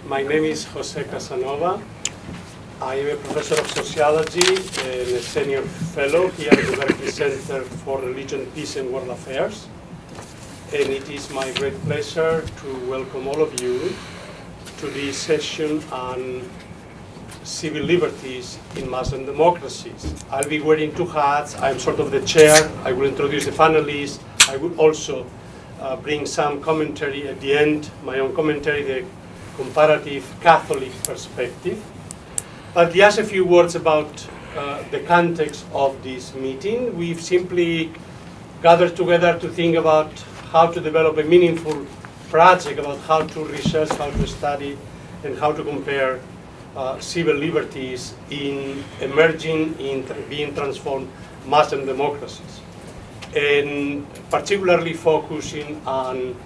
My name is Jose Casanova. I am a professor of sociology and a senior fellow here at the Berkley Center for Religion, Peace and World Affairs. And it is my great pleasure to welcome all of you to this session on civil liberties in Muslim democracies. I'll be wearing two hats. I'm sort of the chair. I will introduce the panelists. I will also bring some commentary at the end, my own commentary, the comparative Catholic perspective. But just a few words about the context of this meeting. We've simply gathered together to think about how to develop a meaningful project about how to research, how to study, and how to compare civil liberties in emerging, being transformed Muslim democracies. And particularly focusing on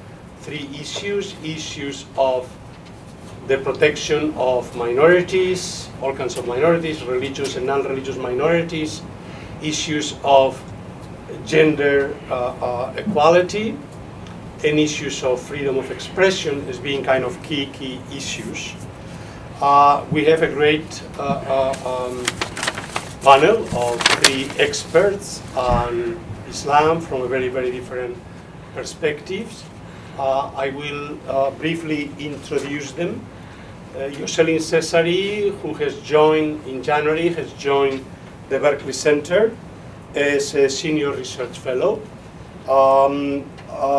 three issues: issues of the protection of minorities, all kinds of minorities, religious and non-religious minorities, issues of gender equality, and issues of freedom of expression as being kind of key issues. We have a great panel of three experts on Islam from a very different perspectives. I will briefly introduce them. Jocelyne Cesari, who has joined in January, has joined the Berkley Center as a senior research fellow.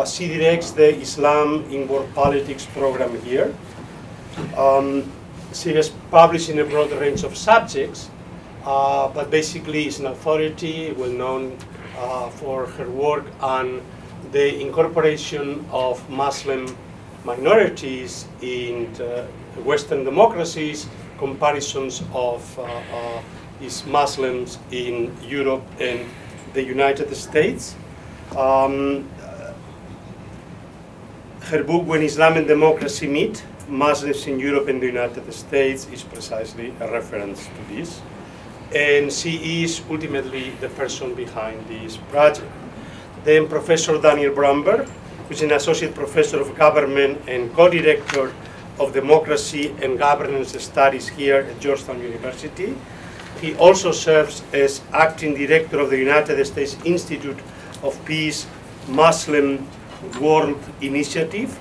She directs the Islam in World Politics program here. She has published in a broad range of subjects, but basically is an authority well known for her work on the incorporation of Muslim minorities in Western democracies, comparisons of these Muslims in Europe and the United States. Her book, When Islam and Democracy Meet, Muslims in Europe and the United States, is precisely a reference to this. And she is ultimately the person behind this project. Then Professor Daniel Brumberg, who is an associate professor of government and co-director of democracy and governance studies here at Georgetown University. He also serves as acting director of the United States Institute of Peace Muslim World Initiative,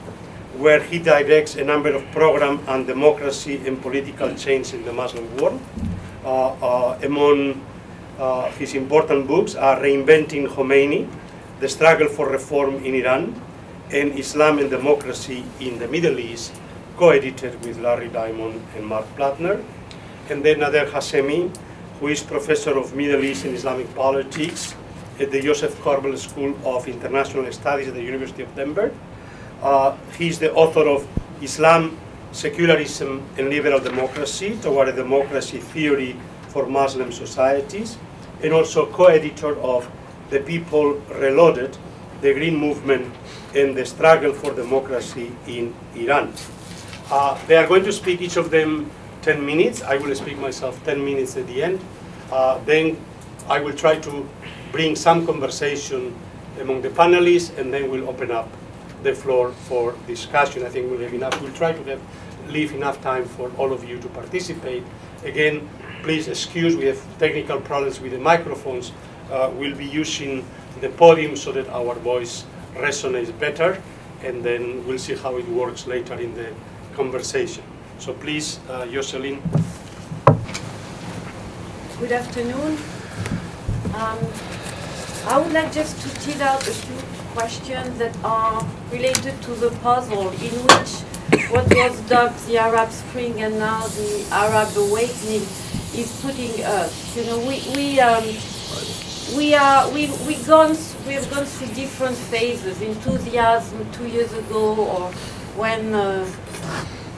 where he directs a number of programs on democracy and political change in the Muslim world. Among his important books are Reinventing Khomeini, The Struggle for Reform in Iran, and Islam and Democracy in the Middle East, co-edited with Larry Diamond and Mark Plattner. And then Nader Hashemi, who is professor of Middle East and Islamic politics at the Joseph Corbel School of International Studies at the University of Denver. He's the author of Islam, Secularism, and Liberal Democracy, Toward a Democracy Theory for Muslim Societies, and also co-editor of The People Reloaded, The Green Movement and the Struggle for Democracy in Iran. They are going to speak, each of them, 10 minutes. I will speak myself 10 minutes at the end. Then I will try to bring some conversation among the panelists, and then we'll open up the floor for discussion. I think we'll have enough. We'll try to leave enough time for all of you to participate. Again, please excuse, we have technical problems with the microphones. We'll be using the podium so that our voice resonates better, and then we'll see how it works later in the conversation. So please, Jocelyne. Good afternoon. I would like just to tease out a few questions that are related to the puzzle in which what was dubbed the Arab Spring and now the Arab Awakening is putting us. You know, we've gone through different phases. Enthusiasm 2 years ago, or when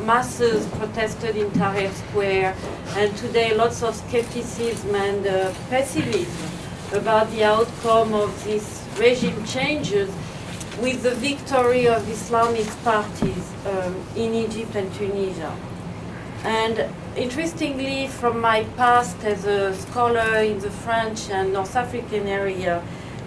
masses protested in Tahrir Square, and today lots of skepticism and pessimism about the outcome of these regime changes with the victory of Islamist parties in Egypt and Tunisia. And interestingly, from my past as a scholar in the French and North African area,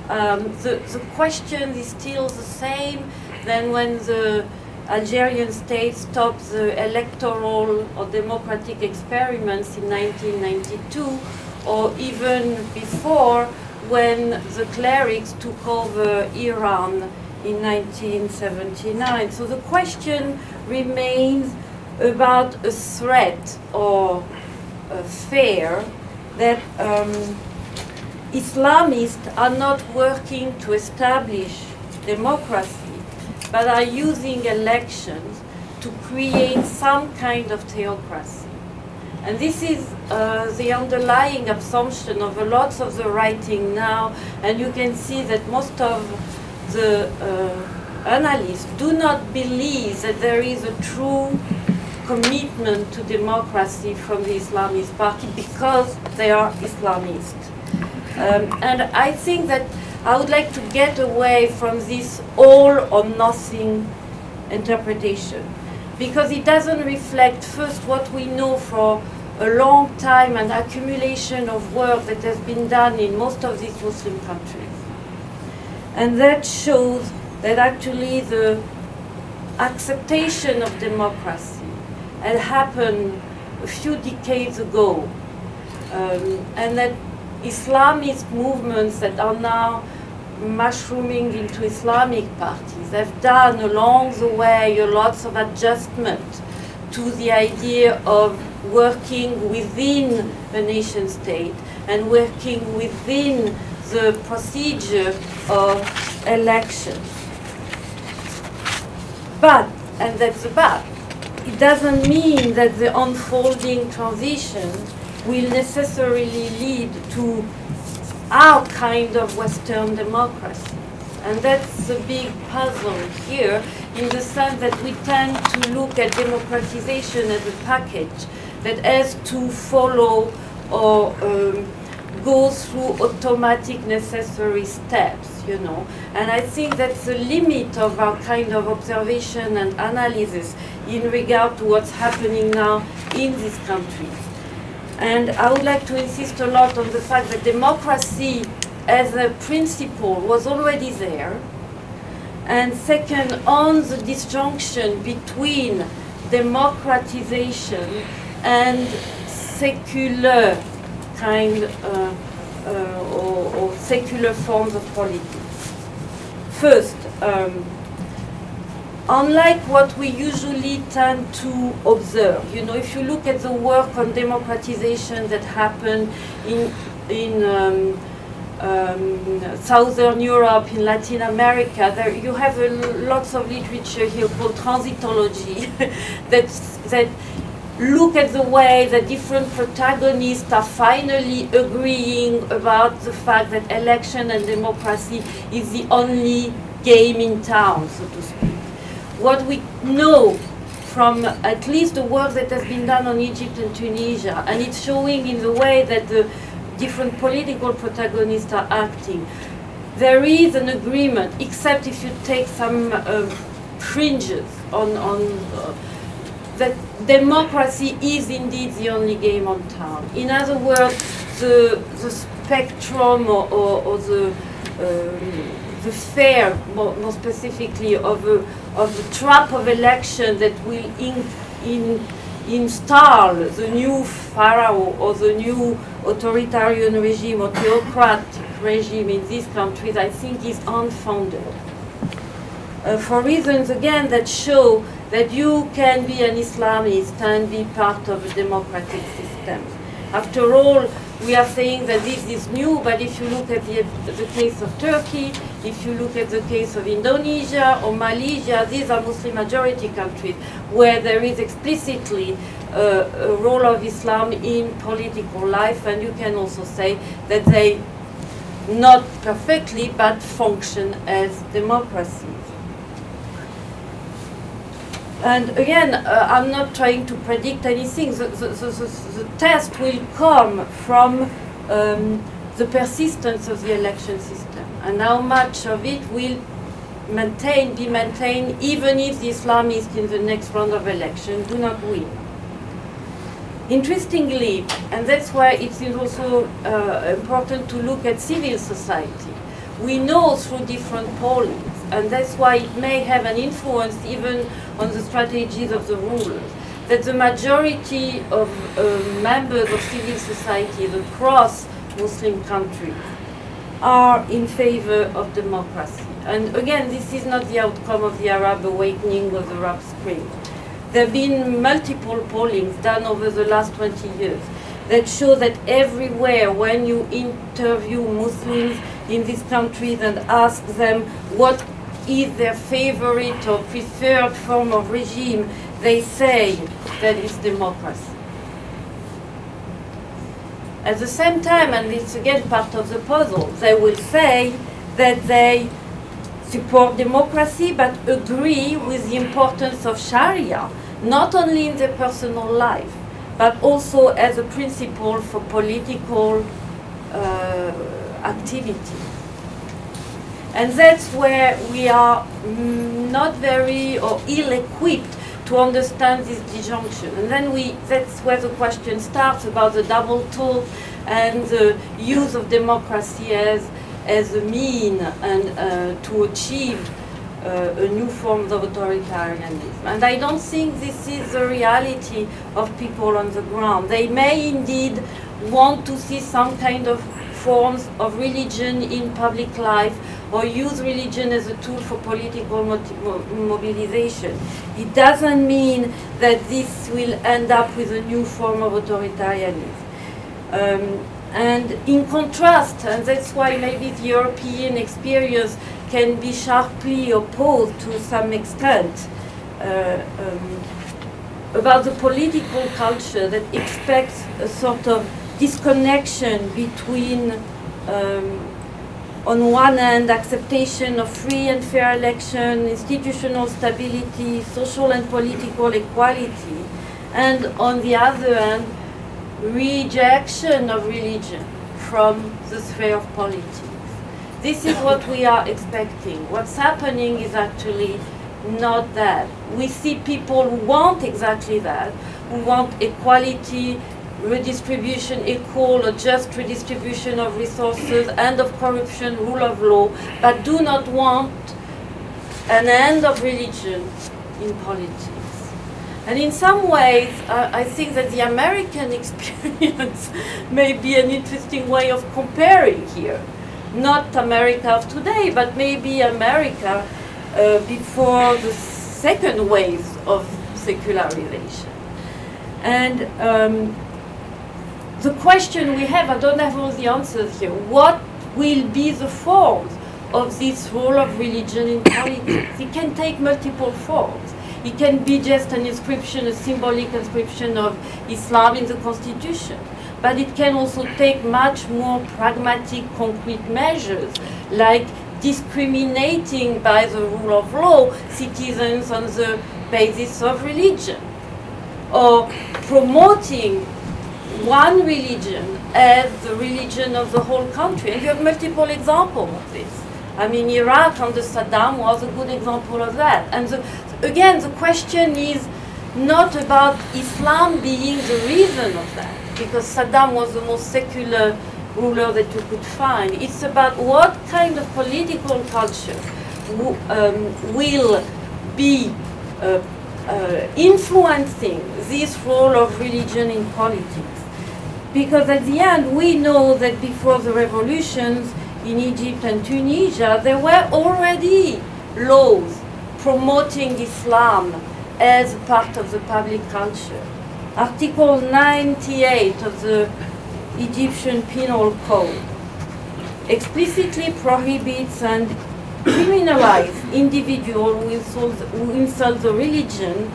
the question is still the same than when the Algerian state stopped the electoral or democratic experiments in 1992, or even before, when the clerics took over Iran in 1979. So the question remains about a threat or a fear that Islamists are not working to establish democracy, but are using elections to create some kind of theocracy. And this is the underlying assumption of a lot of the writing now, and you can see that most of the analysts do not believe that there is a true commitment to democracy from the Islamist party because they are Islamists. And I think that I would like to get away from this all or nothing interpretation, because it doesn't reflect first what we know for a long time, an accumulation of work that has been done in most of these Muslim countries. And that shows that actually the acceptation of democracy had happened a few decades ago, and that Islamist movements that are now mushrooming into Islamic parties have done along the way a lot of adjustment to the idea of working within a nation state and working within the procedure of elections. But, and that's the but, it doesn't mean that the unfolding transition will necessarily lead to our kind of Western democracy. And that's the big puzzle here, in the sense that we tend to look at democratization as a package that has to follow or go through automatic necessary steps, you know. And I think that's the limit of our kind of observation and analysis in regard to what's happening now in these countries. And I would like to insist a lot on the fact that democracy as a principle was already there. And second, on the disjunction between democratization and secular kind or secular forms of politics. First, unlike what we usually tend to observe, you know, if you look at the work on democratization that happened in Southern Europe, in Latin America, there you have lots of literature here called transitology that look at the way that different protagonists are finally agreeing about the fact that election and democracy is the only game in town, so to speak. What we know from at least the work that has been done on Egypt and Tunisia, and it's showing in the way that the different political protagonists are acting, there is an agreement, except if you take some fringes on that democracy is indeed the only game on town. In other words, the spectrum or the fear, more specifically, of the trap of election that will install the new pharaoh or the new authoritarian regime or theocratic regime in these countries, I think is unfounded. For reasons, again, that show that you can be an Islamist and be part of a democratic system. After all, we are saying that this is new, but if you look at the case of Turkey, if you look at the case of Indonesia or Malaysia, these are Muslim majority countries where there is explicitly a role of Islam in political life, and you can also say that they not perfectly but function as democracies. And again, I'm not trying to predict anything. The test will come from the persistence of the election system and how much of it will be maintained even if the Islamists in the next round of elections do not win. Interestingly, and that's why it is also important to look at civil society, we know through different pollings and that's why it may have an influence even on the strategies of the rulers, that the majority of members of civil society across Muslim countries are in favor of democracy. And again, this is not the outcome of the Arab awakening or the Arab Spring. There have been multiple pollings done over the last 20 years that show that everywhere when you interview Muslims in these countries and ask them what is their favorite or preferred form of regime, they say that it's democracy. At the same time, and it's again part of the puzzle, they will say that they support democracy but agree with the importance of Sharia, not only in their personal life, but also as a principle for political activity. And that's where we are not very or ill-equipped to understand this disjunction. And then that's where the question starts about the double talk and the use of democracy as a mean and to achieve a new form of authoritarianism. And I don't think this is the reality of people on the ground. They may indeed want to see some kind of forms of religion in public life or use religion as a tool for political mobilization. It doesn't mean that this will end up with a new form of authoritarianism. And in contrast, and that's why maybe the European experience can be sharply opposed to some extent, about the political culture that expects a sort of disconnection between, on one hand, acceptation of free and fair election, institutional stability, social and political equality, and on the other hand, rejection of religion from the sphere of politics. This is what we are expecting. What's happening is actually not that. We see people who want exactly that, who want equality, redistribution, equal or just redistribution of resources, end of corruption, rule of law, but do not want an end of religion in politics. And in some ways, I think that the American experience may be an interesting way of comparing here. Not America of today, but maybe America before the second wave of secularization. And the question we have, I don't have all the answers here, what will be the forms of this role of religion in politics? It can take multiple forms. It can be just an inscription, a symbolic inscription of Islam in the Constitution. But it can also take much more pragmatic, concrete measures, like discriminating by the rule of law citizens on the basis of religion, or promoting one religion as the religion of the whole country. And you have multiple examples of this. I mean, Iraq under Saddam was a good example of that. And again, the question is not about Islam being the reason of that, because Saddam was the most secular ruler that you could find. It's about what kind of political culture will be influencing this role of religion in politics. Because at the end, we know that before the revolutions in Egypt and Tunisia, there were already laws promoting Islam as part of the public culture. Article 98 of the Egyptian Penal Code explicitly prohibits and criminalizes individuals who insult the religion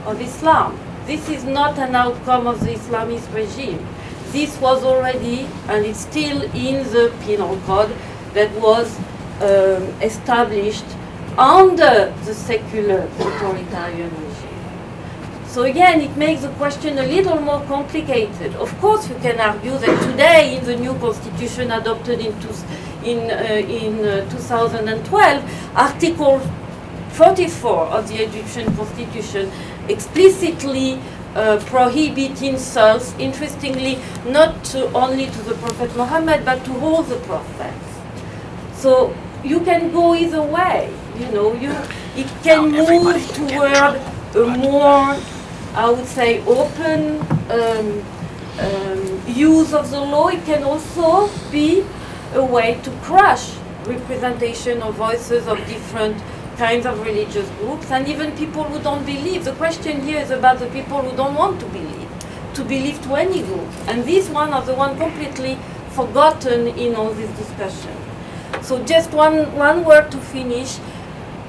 of Islam. This is not an outcome of the Islamist regime. This was already, and it's still in the penal code that was established under the secular authoritarian regime. So again, it makes the question a little more complicated. Of course, you can argue that today, in the new constitution adopted in 2012, Article 44 of the Egyptian constitution explicitly prohibit insults, interestingly, not only to the Prophet Muhammad, but to all the prophets. So you can go either way. You know, it can move toward a more, I would say, open use of the law. It can also be a way to crush representation of voices of different kinds of religious groups, and even people who don't believe. The question here is about the people who don't want to believe to any group. And these one are the one completely forgotten in all this discussion. So just one word to finish.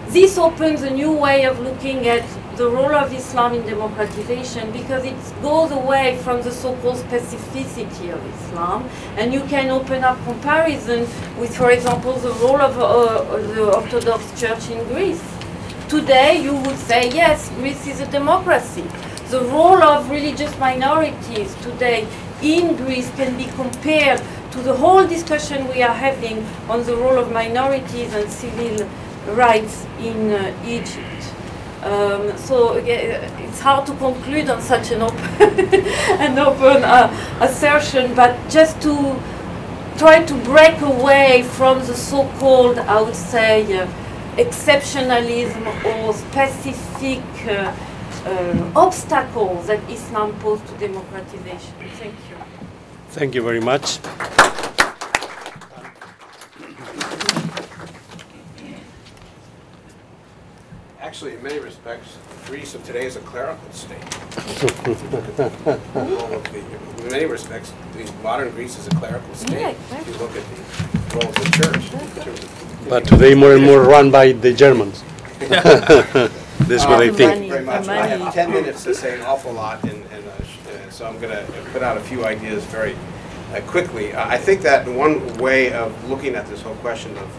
This opens a new way of looking at the role of Islam in democratization, because it goes away from the so-called specificity of Islam, and you can open up comparison with, for example, the role of the Orthodox Church in Greece. Today, you would say, yes, Greece is a democracy. The role of religious minorities today in Greece can be compared to the whole discussion we are having on the role of minorities and civil rights in Egypt. So it's hard to conclude on such an open assertion, but just to try to break away from the so-called, I would say, exceptionalism or specific obstacles that Islam poses to democratization. Thank you. Thank you very much. Actually, in many respects, Greece of today is a clerical state. In many respects, modern Greece is a clerical state. Yeah, if you look at the role of the church. But today more and more run by the Germans. That's what I think. Thank you very much. I have 10 minutes to say an awful lot, so I'm going to put out a few ideas very quickly. I think that one way of looking at this whole question of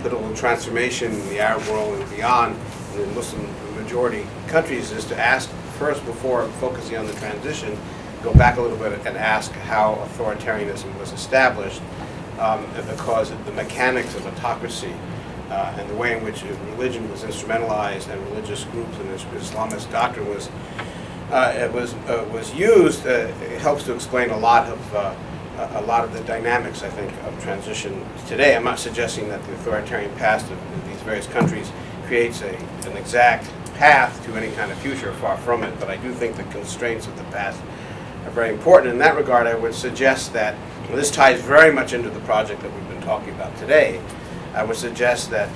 political transformation in the Arab world and beyond, in the Muslim majority countries, is to ask first, before focusing on the transition, go back a little bit and ask how authoritarianism was established, because of the mechanics of autocracy and the way in which religion was instrumentalized and religious groups and Islamist doctrine was used. It helps to explain a lot of the dynamics, I think, of transition today. I'm not suggesting that the authoritarian past of these various countries creates an exact path to any kind of future, far from it, but I do think the constraints of the past are very important. In that regard, I would suggest that, and this ties very much into the project that we've been talking about today, I would suggest that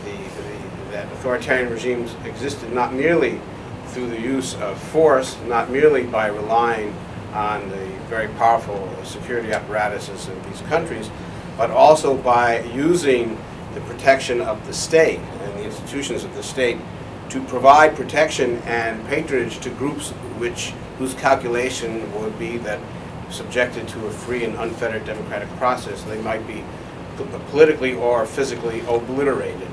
that authoritarian regimes existed not merely through the use of force, not merely by relying on the very powerful security apparatuses of these countries, but also by using the protection of the state and the institutions of the state to provide protection and patronage to groups whose calculation would be that, subjected to a free and unfettered democratic process, they might be politically or physically obliterated.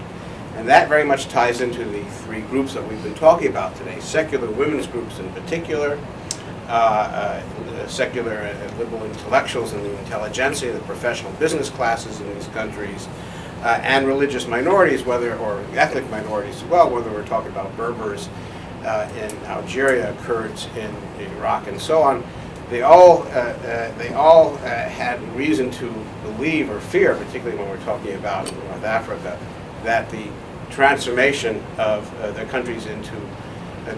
And that very much ties into the three groups that we've been talking about today: secular women's groups in particular, secular liberal intellectuals and the intelligentsia, the professional business classes in these countries, and religious minorities, or ethnic minorities as well, whether we're talking about Berbers in Algeria, Kurds in Iraq, and so on. They all had reason to believe or fear, particularly when we're talking about North Africa, that the transformation of their countries into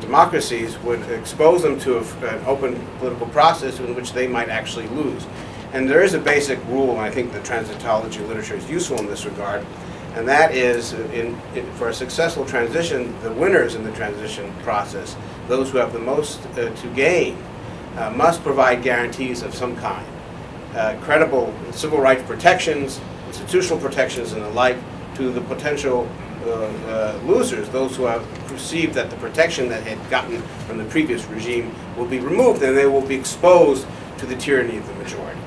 democracies would expose them to an open political process in which they might actually lose. And there is a basic rule, and I think the transitology literature is useful in this regard, and that is, for a successful transition, the winners in the transition process, those who have the most to gain, must provide guarantees of some kind. Credible civil rights protections, institutional protections, and the like, to the potential losers, those who have perceived that the protection that had gotten from the previous regime will be removed, and they will be exposed to the tyranny of the majority.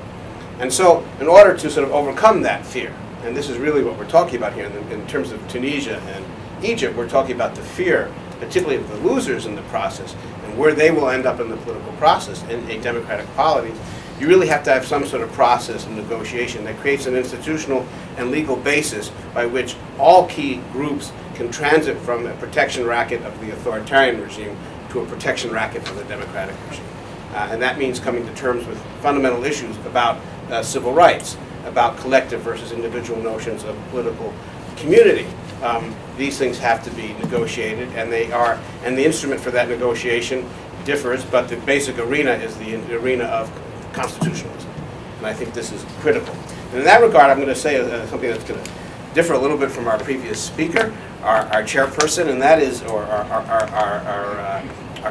And so, in order to sort of overcome that fear, and this is really what we're talking about here in terms of Tunisia and Egypt, we're talking about the fear, particularly of the losers in the process, and where they will end up in the political process in a democratic polity. You really have to have some sort of process of negotiation that creates an institutional and legal basis by which all key groups can transit from a protection racket of the authoritarian regime to a protection racket for the democratic regime. And that means coming to terms with fundamental issues about civil rights, about collective versus individual notions of political community, These things have to be negotiated, and the instrument for that negotiation differs, but the basic arena is the arena of constitutionalism. And I think this is critical. And in that regard, I'm going to say something that's going to differ a little bit from our previous speaker, our chairperson, and that is, or our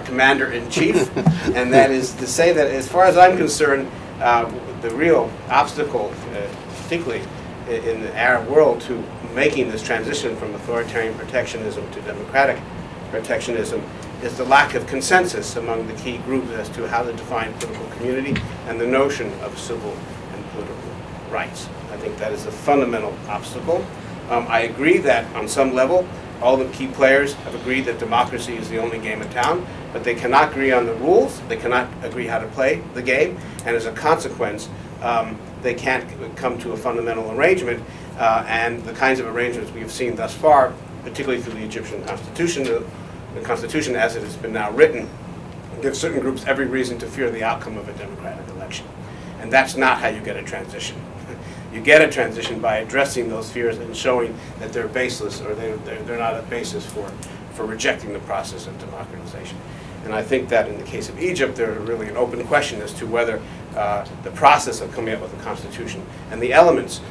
commander-in-chief, and that is to say that as far as I'm concerned, the real obstacle, particularly in the Arab world, to making this transition from authoritarian protectionism to democratic protectionism is the lack of consensus among the key groups as to how to define political community and the notion of civil and political rights. I think that is a fundamental obstacle. I agree that on some level, all the key players have agreed that democracy is the only game in town, but they cannot agree on the rules, they cannot agree how to play the game, and as a consequence, they can't come to a fundamental arrangement, and the kinds of arrangements we have seen thus far, particularly through the Egyptian constitution, the constitution as it has been now written, gives certain groups every reason to fear the outcome of a democratic election. And that's not how you get a transition. You get a transition by addressing those fears and showing that they're baseless, or they're not a basis for rejecting the process of democratization. And I think that in the case of Egypt, there's really an open question as to whether the process of coming up with a constitution and the elements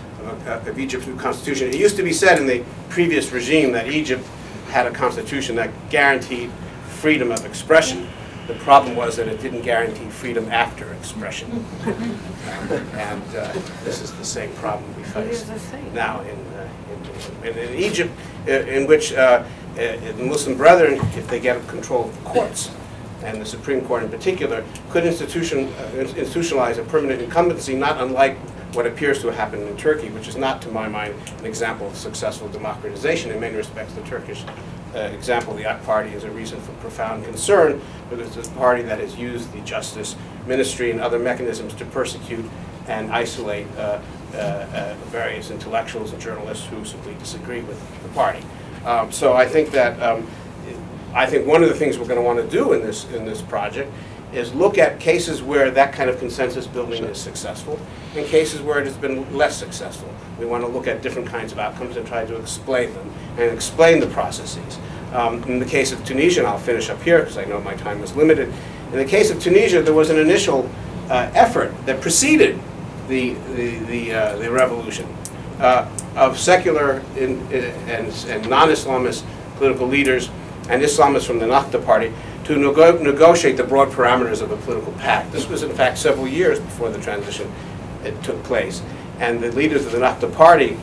of Egypt's new constitution. It used to be said in the previous regime that Egypt had a constitution that guaranteed freedom of expression. The problem was that it didn't guarantee freedom after expression. And this is the same problem we face now in Egypt, in which the Muslim Brethren, if they get control of the courts, and the Supreme Court in particular, could institutionalize a permanent incumbency, not unlike what appears to have happened in Turkey, which is not, to my mind, an example of successful democratization. In many respects, the Turkish example, the AK Party, is a reason for profound concern, because it's a party that has used the justice ministry and other mechanisms to persecute and isolate various intellectuals and journalists who simply disagree with the party. So I think that one of the things we're going to want to do in this project is look at cases where that kind of consensus building is successful and cases where it has been less successful. We want to look at different kinds of outcomes and try to explain them and explain the processes. In the case of Tunisia, and I'll finish up here because I know my time is limited, in the case of Tunisia, there was an initial effort that preceded the revolution of secular and non-Islamist political leaders and Islamists from the Nakhta party to negotiate the broad parameters of a political pact. This was, in fact, several years before the transition took place. And the leaders of the Nakhta party,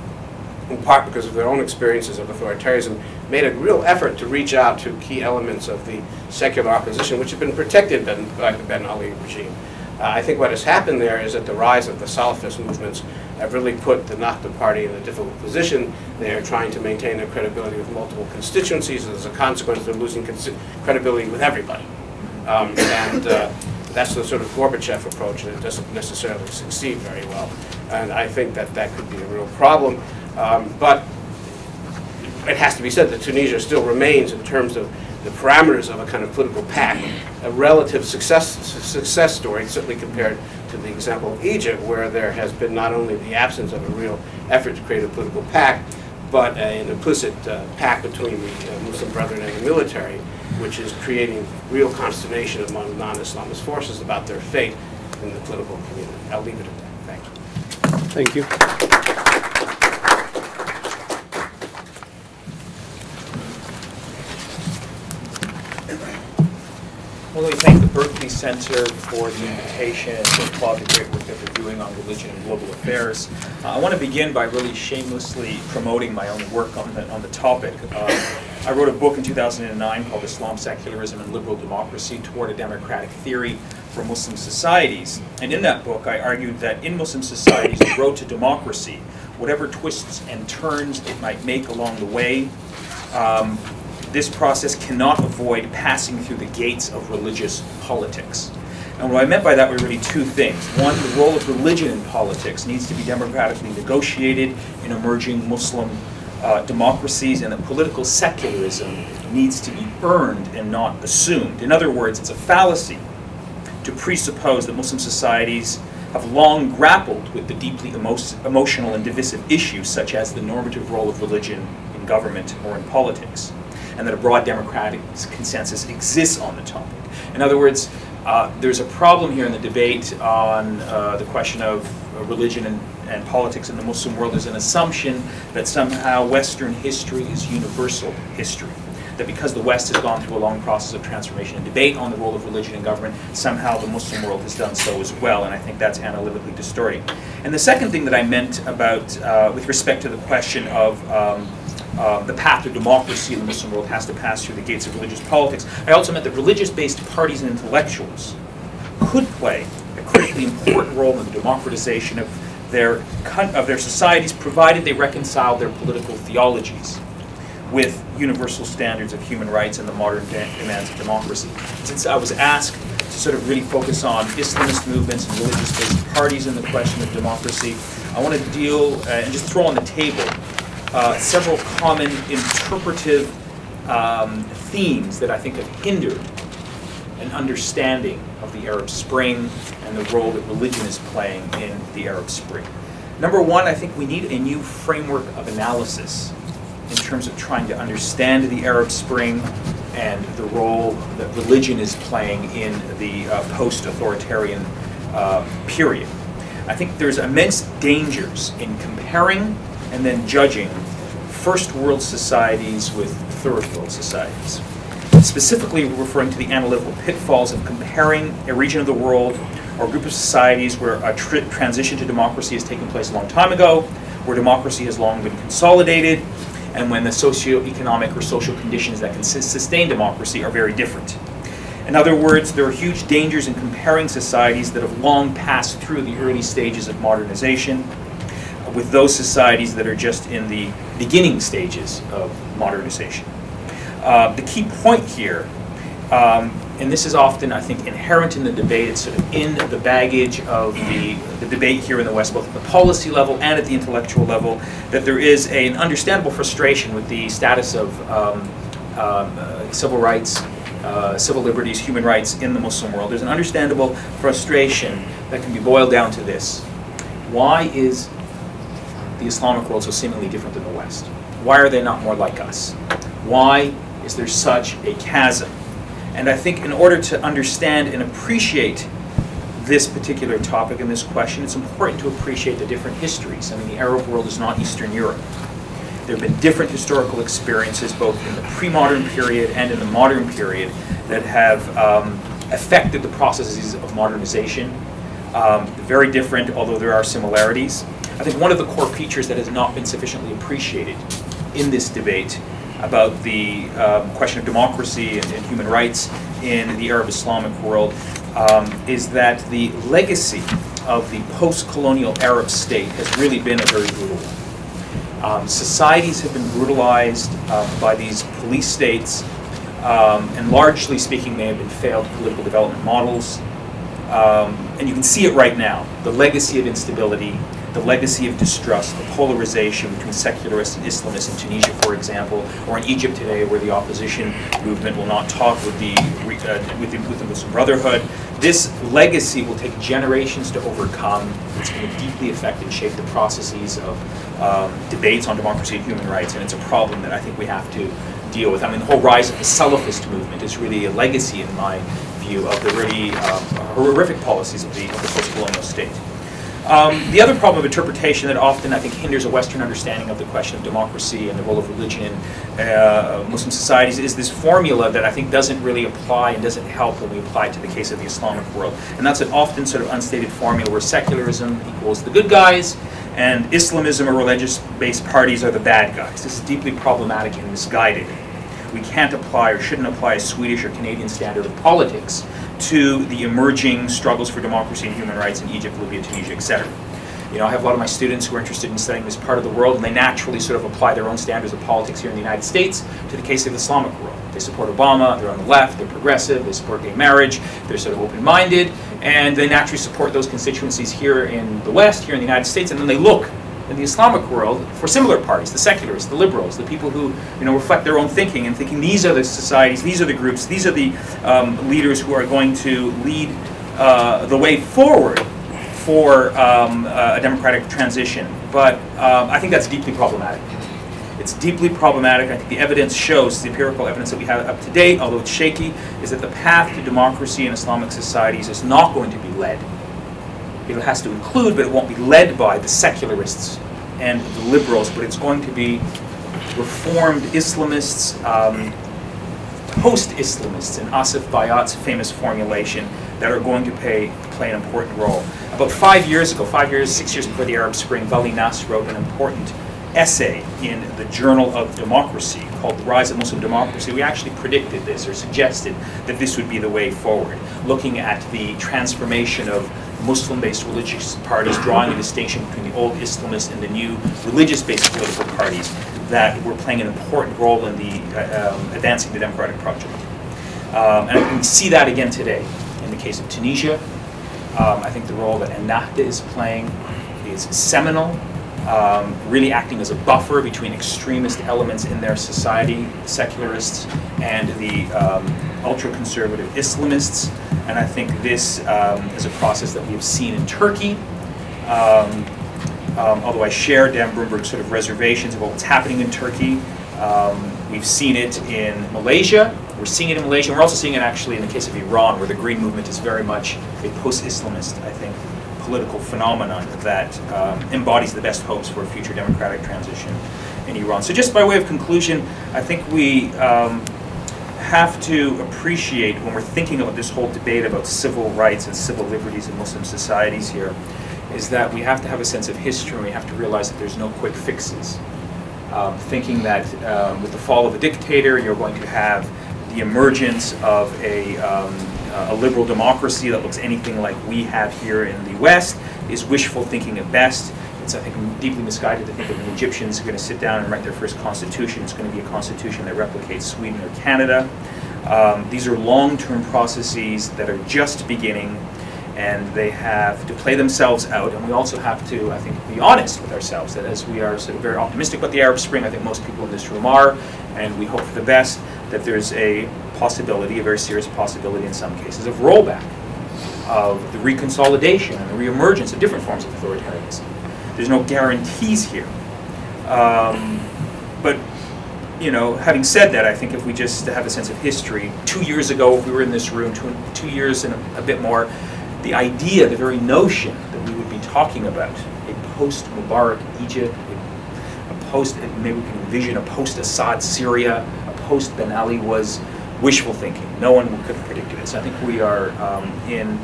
in part because of their own experiences of authoritarianism, made a real effort to reach out to key elements of the secular opposition, which had been protected by the Ben Ali regime. I think what has happened there is that the rise of the Salafist movements have really put the Nakhta party in a difficult position. They are trying to maintain their credibility with multiple constituencies, and as a consequence, they're losing credibility with everybody. That's the sort of Gorbachev approach, and it doesn't necessarily succeed very well. And I think that that could be a real problem. But it has to be said that Tunisia still remains, in terms of the parameters of a kind of political pact, a relative success story, certainly compared to the example of Egypt, where there has been not only the absence of a real effort to create a political pact, but an implicit pact between the Muslim Brethren and the military, which is creating real consternation among non-Islamist forces about their fate in the political community. I'll leave it at that. Thank you. Thank you. Well, we thank the Berkley Center for the invitation and to applaud the great work that they're doing on religion and global affairs. I want to begin by really shamelessly promoting my own work on the topic. I wrote a book in 2009 called Islam, Secularism, and Liberal Democracy Toward a Democratic Theory for Muslim Societies. And in that book, I argued that in Muslim societies, the road to democracy, whatever twists and turns it might make along the way, this process cannot avoid passing through the gates of religious politics. And what I meant by that were really two things. One, the role of religion in politics needs to be democratically negotiated in emerging Muslim democracies, and that political secularism needs to be earned and not assumed. In other words, it's a fallacy to presuppose that Muslim societies have long grappled with the deeply emotional and divisive issues such as the normative role of religion in government or in politics, and that a broad democratic consensus exists on the topic. In other words, there's a problem here in the debate on the question of religion and politics in the Muslim world. There's an assumption that somehow Western history is universal history, that because the West has gone through a long process of transformation and debate on the role of religion in government, somehow the Muslim world has done so as well, and I think that's analytically distorting. And the second thing that I meant about, with respect to the question of the path to democracy in the Muslim world has to pass through the gates of religious politics, I also meant that religious-based parties and intellectuals could play a critically important role in the democratization of their societies, provided they reconcile their political theologies with universal standards of human rights and the modern demands of democracy. Since I was asked to sort of really focus on Islamist movements and religious-based parties in the question of democracy, I want to deal and just throw on the table several common interpretive themes that I think have hindered an understanding of the Arab Spring and the role that religion is playing in the Arab Spring. Number one, I think we need a new framework of analysis in terms of trying to understand the Arab Spring and the role that religion is playing in the post-authoritarian period. I think there's immense dangers in comparing and then judging first world societies with third world societies. Specifically referring to the analytical pitfalls of comparing a region of the world or a group of societies where a transition to democracy has taken place a long time ago, where democracy has long been consolidated, and when the socio-economic or social conditions that can sustain democracy are very different. In other words, there are huge dangers in comparing societies that have long passed through the early stages of modernization with those societies that are just in the beginning stages of modernization. The key point here, and this is often, I think, inherent in the debate, it's sort of in the baggage of the debate here in the West, both at the policy level and at the intellectual level, that there is an understandable frustration with the status of civil rights, civil liberties, human rights in the Muslim world. There's an understandable frustration that can be boiled down to this. Why is the Islamic world so seemingly different than the West? Why are they not more like us? Why is there such a chasm? And I think in order to understand and appreciate this particular topic and this question, it's important to appreciate the different histories. I mean, the Arab world is not Eastern Europe. There have been different historical experiences, both in the pre-modern period and in the modern period, that have affected the processes of modernization. Very different, although there are similarities. I think one of the core features that has not been sufficiently appreciated in this debate about the question of democracy and human rights in the Arab Islamic world is that the legacy of the post-colonial Arab state has really been a very brutal one. Societies have been brutalized by these police states, and largely speaking, they have been failed political development models. And you can see it right now, the legacy of instability, the legacy of distrust, the polarization between secularists and Islamists in Tunisia, for example, or in Egypt today, where the opposition movement will not talk with the Muslim Brotherhood. This legacy will take generations to overcome. It's going to deeply affect and shape the processes of debates on democracy and human rights, and it's a problem that I think we have to deal with. I mean, the whole rise of the Salafist movement is really a legacy, in my view, of the really horrific policies of the post-colonial state. The other problem of interpretation that often, I think, hinders a Western understanding of the question of democracy and the role of religion in Muslim societies is this formula that I think doesn't really apply and doesn't help when we apply it to the case of the Islamic world. And that's an often sort of unstated formula where secularism equals the good guys and Islamism or religious-based parties are the bad guys. This is deeply problematic and misguided. We can't apply or shouldn't apply a Swedish or Canadian standard of politics to the emerging struggles for democracy and human rights in Egypt, Libya, Tunisia, etc. You know, I have a lot of my students who are interested in studying this part of the world, and they naturally sort of apply their own standards of politics here in the United States to the case of the Islamic world. They support Obama, they're on the left, they're progressive, they support gay marriage, they're sort of open-minded, and they naturally support those constituencies here in the West, here in the United States, and then they look in the Islamic world for similar parties, the secularists, the liberals, the people who reflect their own thinking and thinking these are the societies, these are the groups, these are the leaders who are going to lead the way forward for a democratic transition. But I think that's deeply problematic. It's deeply problematic. I think the evidence shows, the empirical evidence that we have up to date, although it's shaky, is that the path to democracy in Islamic societies is not going to be led. It has to include, but it won't be led by the secularists and the liberals, but it's going to be reformed Islamists, post-Islamists, in Asif Bayat's famous formulation, that are going to play an important role. About 5 years ago, 6 years before the Arab Spring, Vali Nasr wrote an important essay in the Journal of Democracy called The Rise of Muslim Democracy. We actually predicted this, or suggested that this would be the way forward, looking at the transformation of Muslim-based religious parties, drawing a distinction between the old Islamists and the new religious-based political parties that were playing an important role in the advancing the democratic project. And we see that again today. In the case of Tunisia, I think the role that Ennahda is playing is seminal, really acting as a buffer between extremist elements in their society, secularists, and the ultra-conservative Islamists. And I think this is a process that we have seen in Turkey, although I share Dan Brumberg's sort of reservations about what's happening in Turkey. We've seen it in Malaysia. We're seeing it in Malaysia. We're also seeing it actually in the case of Iran, where the Green Movement is very much a post-Islamist, I think, political phenomenon that embodies the best hopes for a future democratic transition in Iran. So just by way of conclusion, I think we have to appreciate, when we're thinking about this whole debate about civil rights and civil liberties in Muslim societies here, is that we have to have a sense of history, and we have to realize that there's no quick fixes. Thinking that with the fall of a dictator, you're going to have the emergence of a liberal democracy that looks anything like we have here in the West is wishful thinking at best. It's, I think, deeply misguided to think that the Egyptians are going to sit down and write their first constitution. It's going to be a constitution that replicates Sweden or Canada. These are long-term processes that are just beginning, and they have to play themselves out. And we also have to, I think, be honest with ourselves, that as we are sort of very optimistic about the Arab Spring, I think most people in this room are, and we hope for the best, that there's a possibility, a very serious possibility in some cases, of rollback, of the reconsolidation and the reemergence of different forms of authoritarianism. There's no guarantees here. But, you know, having said that, I think if we just have a sense of history, 2 years ago, if we were in this room, 2 years and a bit more, the idea, the very notion that we would be talking about a post-Mubarak Egypt, maybe we can envision a post-Assad Syria, a post-Ben Ali, was wishful thinking. No one could have predicted it. So I think we are in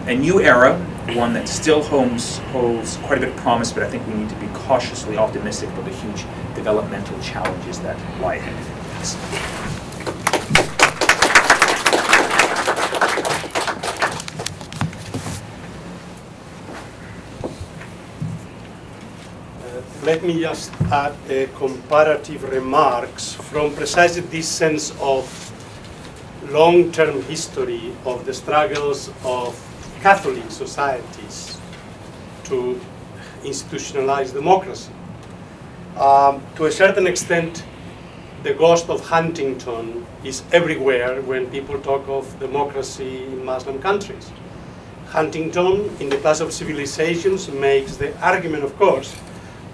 a new era, one that still holds quite a bit of promise, but I think we need to be cautiously optimistic about the huge developmental challenges that lie ahead. Thanks. Let me just add comparative remarks from precisely this sense of long-term history of the struggles of Catholic societies to institutionalize democracy. To a certain extent, the ghost of Huntington is everywhere when people talk of democracy in Muslim countries. Huntington, in the Class of Civilizations, makes the argument, of course,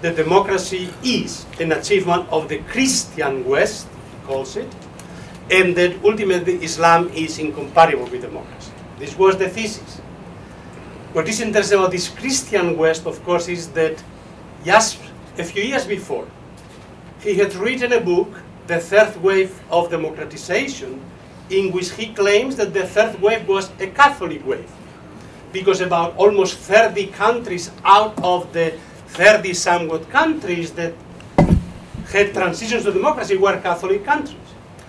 that democracy is an achievement of the Christian West, he calls it, and that ultimately Islam is incompatible with democracy. This was the thesis. What is interesting about this Christian West, of course, is that just a few years before, he had written a book, The Third Wave of Democratization, in which he claims that the third wave was a Catholic wave, because about almost 30 countries out of the 30 somewhat countries that had transitions to democracy were Catholic countries.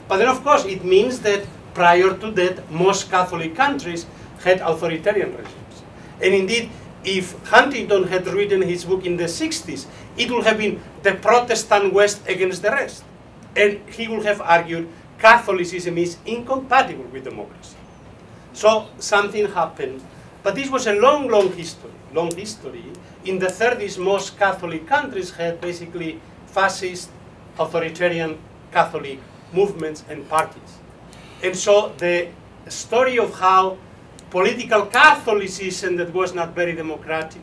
But then, of course, it means that prior to that, most Catholic countries had authoritarian regimes. And indeed, if Huntington had written his book in the 60s, it would have been the Protestant West against the rest. And he would have argued Catholicism is incompatible with democracy. So something happened. But this was a long, long history. In the 30s, most Catholic countries had basically fascist, authoritarian Catholic movements and parties. And so the story of how political Catholicism that was not very democratic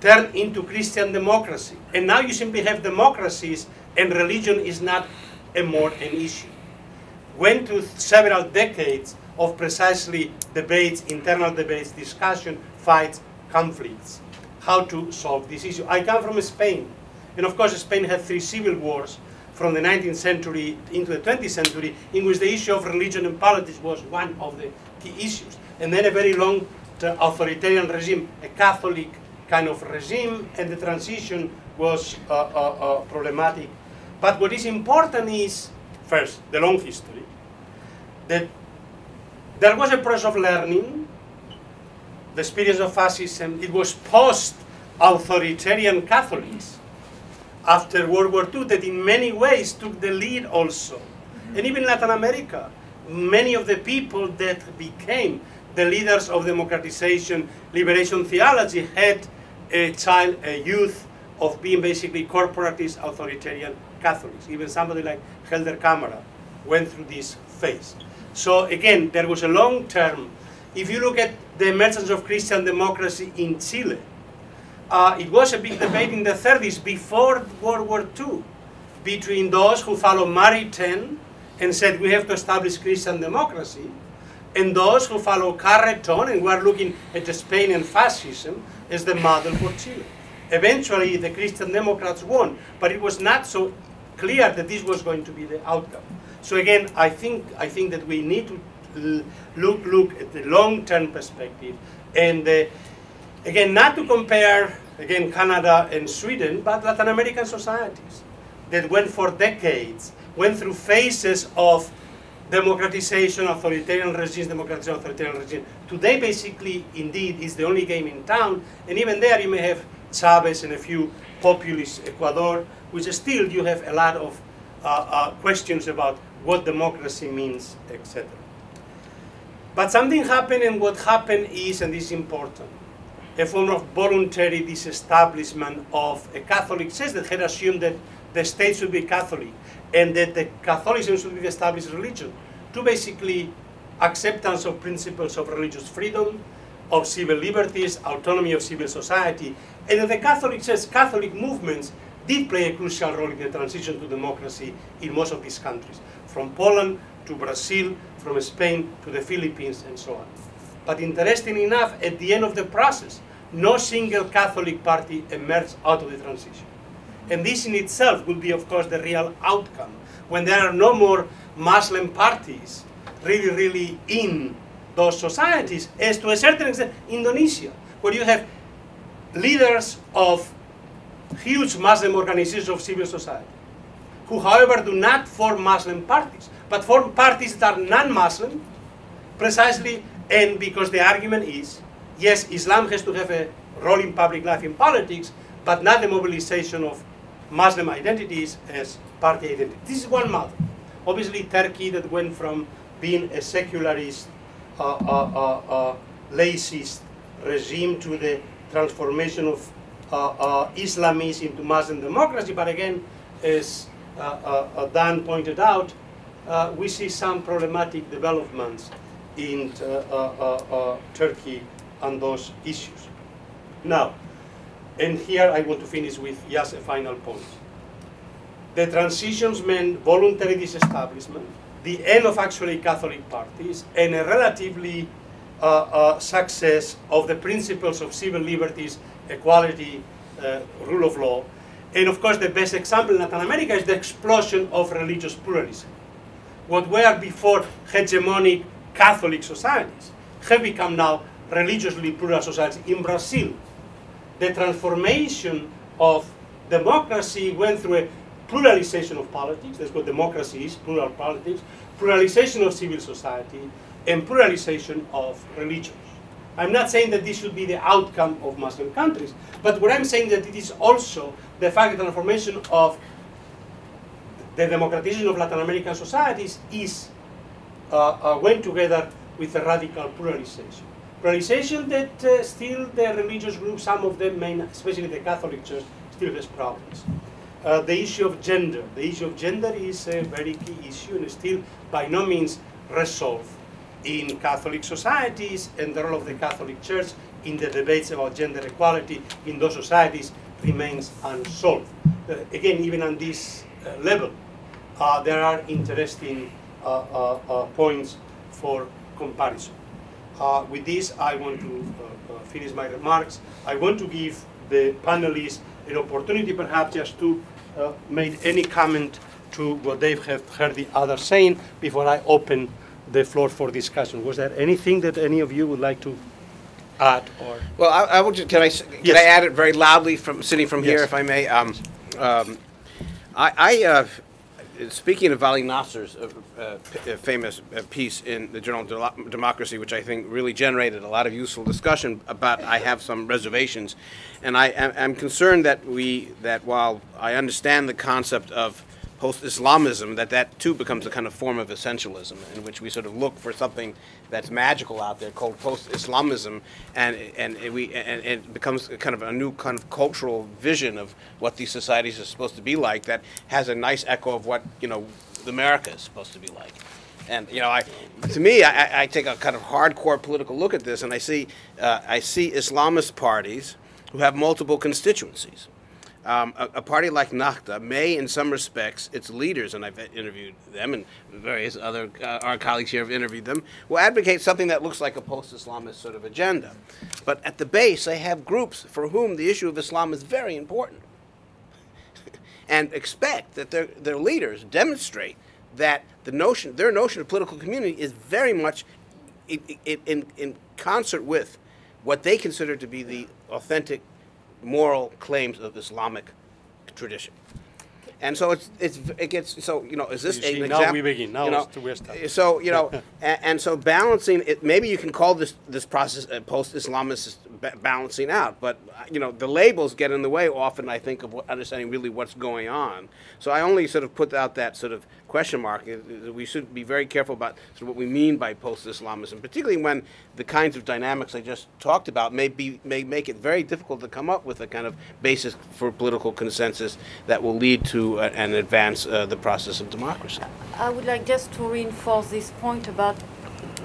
turned into Christian democracy. And now you simply have democracies and religion is not more an issue. Went through several decades of precisely debates, internal debates, discussion, fights, conflicts, how to solve this issue. I come from Spain, and of course Spain had 3 civil wars from the 19th century into the 20th century, in which the issue of religion and politics was one of the key issues. And then a very long authoritarian regime, a Catholic kind of regime, and the transition was problematic. But what is important is, first, the long history, that there was a process of learning, the experience of fascism. It was post-authoritarian Catholics after World War II that in many ways took the lead also. And even in Latin America, many of the people that became the leaders of democratization, liberation theology had a youth of being basically corporatist, authoritarian Catholics. Even somebody like Helder Camara went through this phase. So again, there was a long term. If you look at the emergence of Christian democracy in Chile, it was a big debate in the 30s, before World War II, between those who followed Maritain and said we have to establish Christian democracy, and those who follow Carreton and were looking at Spain and fascism as the model for Chile. Eventually, the Christian Democrats won, but it was not so clear that this was going to be the outcome. So again, I think that we need to look at the long-term perspective, and again, not to compare again Canada and Sweden, but Latin American societies that went for decades, went through phases of democratization, authoritarian regimes, democratization, authoritarian regime. Today, basically, indeed, is the only game in town, and even there you may have Chavez and a few populist Ecuador, which still you have a lot of questions about what democracy means, etc. But something happened, and what happened is, and this is important, a form of voluntary disestablishment of a Catholic church that had assumed that the state should be Catholic, and that the Catholicism should be the established religion, to basically acceptance of principles of religious freedom, of civil liberties, autonomy of civil society, and that the Catholic Church, Catholic movements, did play a crucial role in the transition to democracy in most of these countries, from Poland to Brazil, from Spain to the Philippines, and so on. But interestingly enough, at the end of the process, no single Catholic party emerged out of the transition. And this in itself would be, of course, the real outcome, when there are no more Muslim parties really in those societies, as to a certain extent Indonesia, where you have leaders of huge Muslim organizations of civil society, who, however, do not form Muslim parties, but form parties that are non-Muslim, precisely, and because the argument is, yes, Islam has to have a role in public life, in politics, but not the mobilization of Muslim identities as party identity. This is one model. Obviously, Turkey, that went from being a secularist, laicist regime to the transformation of Islamists into Muslim democracy. But again, as Dan pointed out, we see some problematic developments in Turkey on those issues. Now, and here I want to finish with just a final point. The transitions meant voluntary disestablishment, the end of actually Catholic parties, and a relatively success of the principles of civil liberties, equality, rule of law. And of course, the best example in Latin America is the explosion of religious pluralism. What were before hegemonic Catholic societies have become now religiously plural societies. In Brazil, the transformation of democracy went through a pluralization of politics. That's what democracy is, plural politics, pluralization of civil society, and pluralization of religions. I'm not saying that this should be the outcome of Muslim countries, but what I'm saying that it is also the fact that the transformation of the democratization of Latin American societies is went together with a radical pluralization. Pluralization that still the religious groups, some of them, especially the Catholic Church, still has problems. The issue of gender. The issue of gender is a very key issue and still by no means resolved in Catholic societies, and the role of the Catholic Church in the debates about gender equality in those societies remains unsolved. Again, even on this level, there are interesting points for comparison. With this, I want to finish my remarks. I want to give the panelists an opportunity perhaps just to make any comment to what they have heard the others saying before I open the floor for discussion. Was there anything that any of you would like to add? Or well, I will just, can I add it very loudly from sitting from here, if I may? Speaking of Ali Nasser's famous piece in the Journal of Democracy, which I think really generated a lot of useful discussion about, I have some reservations, and I am concerned that while I understand the concept of post-Islamism, that too becomes a kind of form of essentialism in which we sort of look for something that's magical out there called post-Islamism, and it becomes kind of a new kind of cultural vision of what these societies are supposed to be like that has a nice echo of what, you know, America is supposed to be like. And, you know, to me, I take a kind of hardcore political look at this, and I see Islamist parties who have multiple constituencies. A party like Nahda may, in some respects, its leaders, and I've interviewed them, and various other our colleagues here have interviewed them, will advocate something that looks like a post-Islamist sort of agenda. But at the base, they have groups for whom the issue of Islam is very important, and expect that their leaders demonstrate that their notion of political community is very much in concert with what they consider to be the authentic moral claims of Islamic tradition. And so it gets, so, you know, is this an example? Now we begin. Now, you know, we're starting. So, you know, and so balancing it, maybe you can call this process post-Islamist balancing out, but, you know, the labels get in the way often, I think, of understanding really what's going on. So I only sort of put out that sort of question mark. We should be very careful about sort of what we mean by post-Islamism, particularly when the kinds of dynamics I just talked about may make it very difficult to come up with a kind of basis for political consensus that will lead to and advance the process of democracy. I would like just to reinforce this point about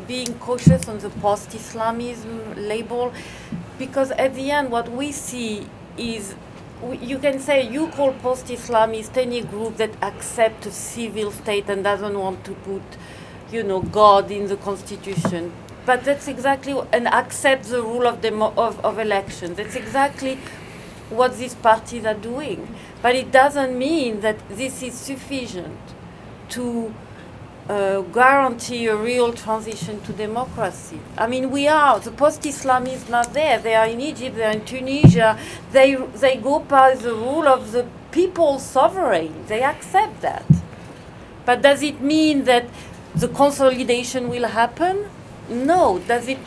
being cautious on the post-Islamism label, because at the end what we see is, you can say you call post-Islamist any group that accepts a civil state and doesn't want to put, you know, God in the constitution. But that's exactly, and accept the rule of elections. That's exactly what these parties are doing. But it doesn't mean that this is sufficient to guarantee a real transition to democracy. I mean, the post-Islamists not there. They are in Egypt, they are in Tunisia. They go by the rule of the people's sovereign. They accept that. But does it mean that the consolidation will happen? No. Does it?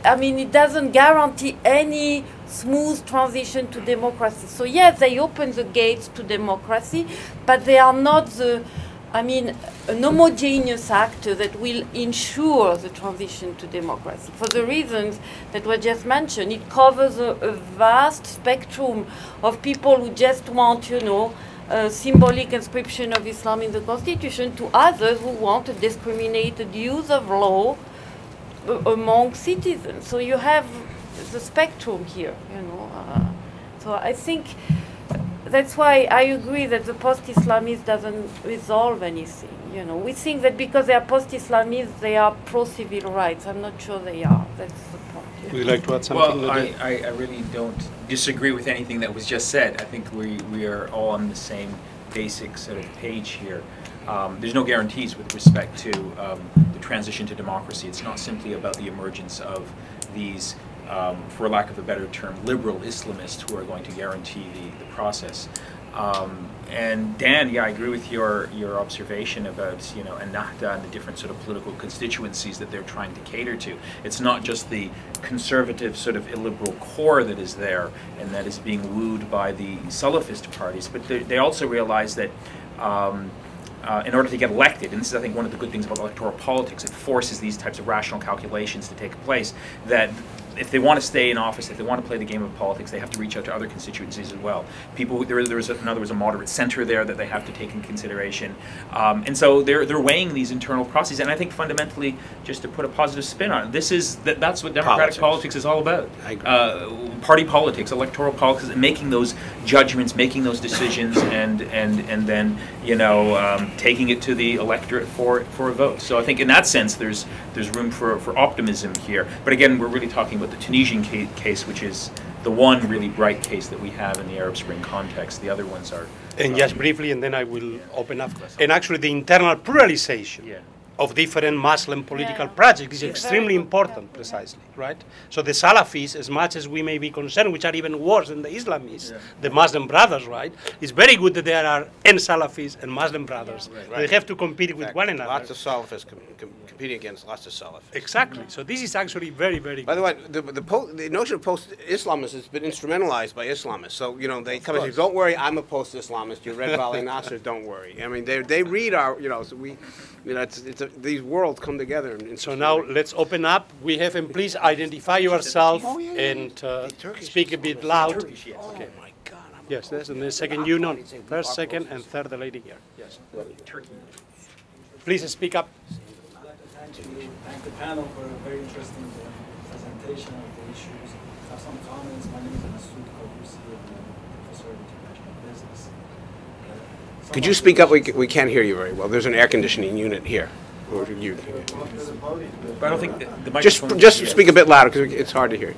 I mean, it doesn't guarantee any smooth transition to democracy. So yes, they open the gates to democracy, but they are not an homogeneous actor that will ensure the transition to democracy. For the reasons that were just mentioned, it covers a vast spectrum of people who just want, you know, a symbolic inscription of Islam in the constitution, to others who want a discriminated use of law among citizens. So you have the spectrum here, you know. So I think that's why I agree that the post-Islamist doesn't resolve anything. You know, we think that because they are post-Islamists, they are pro-civil rights. I'm not sure they are. That's the point. Would you like to add something? Well, I really don't disagree with anything that was just said. I think we are all on the same basic sort of page here. There's no guarantees with respect to the transition to democracy. It's not simply about the emergence of these, for lack of a better term, liberal Islamists who are going to guarantee the process. And Dan, yeah, I agree with your observation about, you know, Ennahda and the different sort of political constituencies that they're trying to cater to. It's not just the conservative sort of illiberal core that is there and that is being wooed by the Salafist parties, but they also realize that in order to get elected, and this is, I think, one of the good things about electoral politics, it forces these types of rational calculations to take place, that if they want to stay in office, if they want to play the game of politics, they have to reach out to other constituencies as well. People, there was a moderate center there that they have to take in consideration, and so they're weighing these internal processes. And I think fundamentally, just to put a positive spin on it, that's what democratic politics is all about. Party politics, electoral politics, and making those judgments, making those decisions, and then taking it to the electorate for a vote. So I think in that sense, there's room for optimism here. But again, we're really talking about the Tunisian case, which is the one really bright case that we have in the Arab Spring context. The other ones are... And just briefly, and then I will open up. And actually the internal pluralization of different Muslim political projects is extremely important, precisely, right? So the Salafis, as much as we may be concerned, which are even worse than the Islamists, the Muslim Brothers, right? It's very good that there are Salafis and Muslim Brothers. They have to compete with one another. Lots of Salafists competing against lots of Salafists. Exactly. So this is actually very, very good. By the way, the notion of post-Islamists has been instrumentalized by Islamists. So, they come and say, don't worry, I'm a post-Islamist. You read Vali Nasser, don't worry. I mean, they read our, so we... these worlds come together. So now let's open up. We have, and please identify yourself and speak a bit loud. Turkish, yes. Okay. Oh my God. Yes, and the second first, second, and third, the lady here. Yes, Turkey. Please speak up. Thank the panel for a very interesting presentation of the issues. I have some comments. My name is Masoud Kabusi, I'm a professor of international business. Could you speak up? We can't hear you very well. There's an air conditioning unit here. But I don't think the microphone... Just speak a bit louder because it's hard to hear you.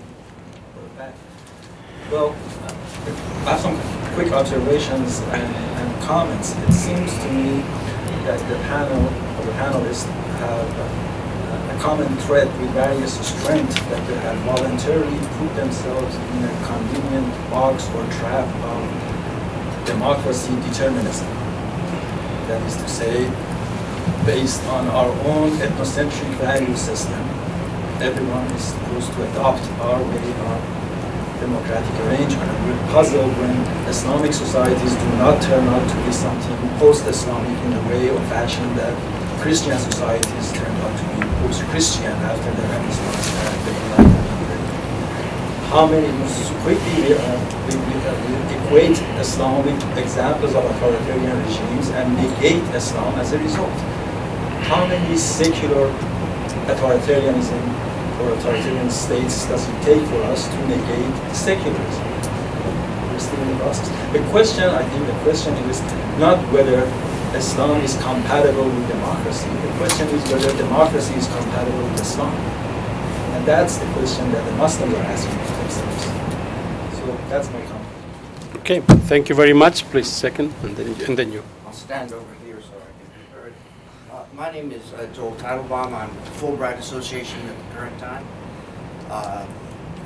Well, I have some quick observations and comments. It seems to me that the panel or the panelists have a common thread with various strengths, that they have voluntarily put themselves in a convenient box or trap of democracy determinism. That is to say, based on our own ethnocentric value system, everyone is supposed to adopt our way of democratic arrangement. And we're puzzled when Islamic societies do not turn out to be something post-Islamic in the way or fashion that Christian societies turned out to be post-Christian after the Renaissance and the how many quickly we equate Islam with examples of authoritarian regimes and negate Islam as a result. How many secular authoritarianism or authoritarian states does it take for us to negate secularism? We're still in the process. I think the question is not whether Islam is compatible with democracy. The question is whether democracy is compatible with Islam. And that's the question that the Muslims are asking themselves. So that's my comment. Okay, thank you very much. Please, second, and then you. I'll stand over here so I can be heard. My name is Joel Teitelbaum. I'm Fulbright Association at the current time.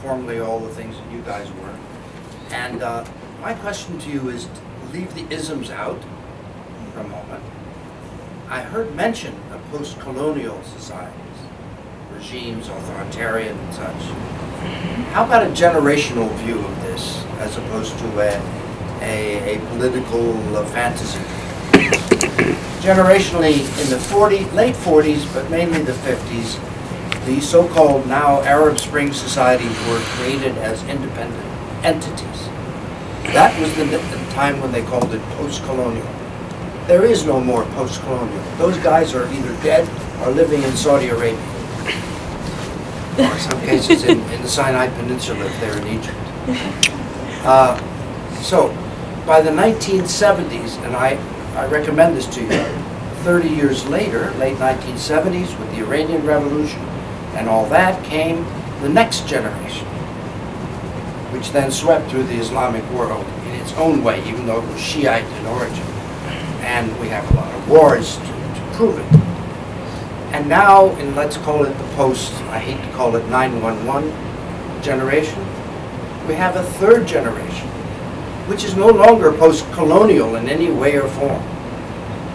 Formerly all the things that you guys were. And my question to you is, leave the isms out for a moment. I heard mention of post-colonial societies, regimes, authoritarian and such. How about a generational view of this as opposed to a political fantasy? Generationally, in the late 40s, but mainly the 50s, the so-called now Arab Spring societies were created as independent entities. That was the time when they called it post-colonial. There is no more post-colonial. Those guys are either dead or living in Saudi Arabia. Or in some cases in the Sinai Peninsula if they're in Egypt. So by the 1970s, and I recommend this to you, 30 years later, late 1970s, with the Iranian Revolution and all that, came the next generation, which then swept through the Islamic world in its own way, even though it was Shiite in origin. And we have a lot of wars to prove it. And now, in let's call it the post, I hate to call it 911 generation, we have a third generation, which is no longer post-colonial in any way or form.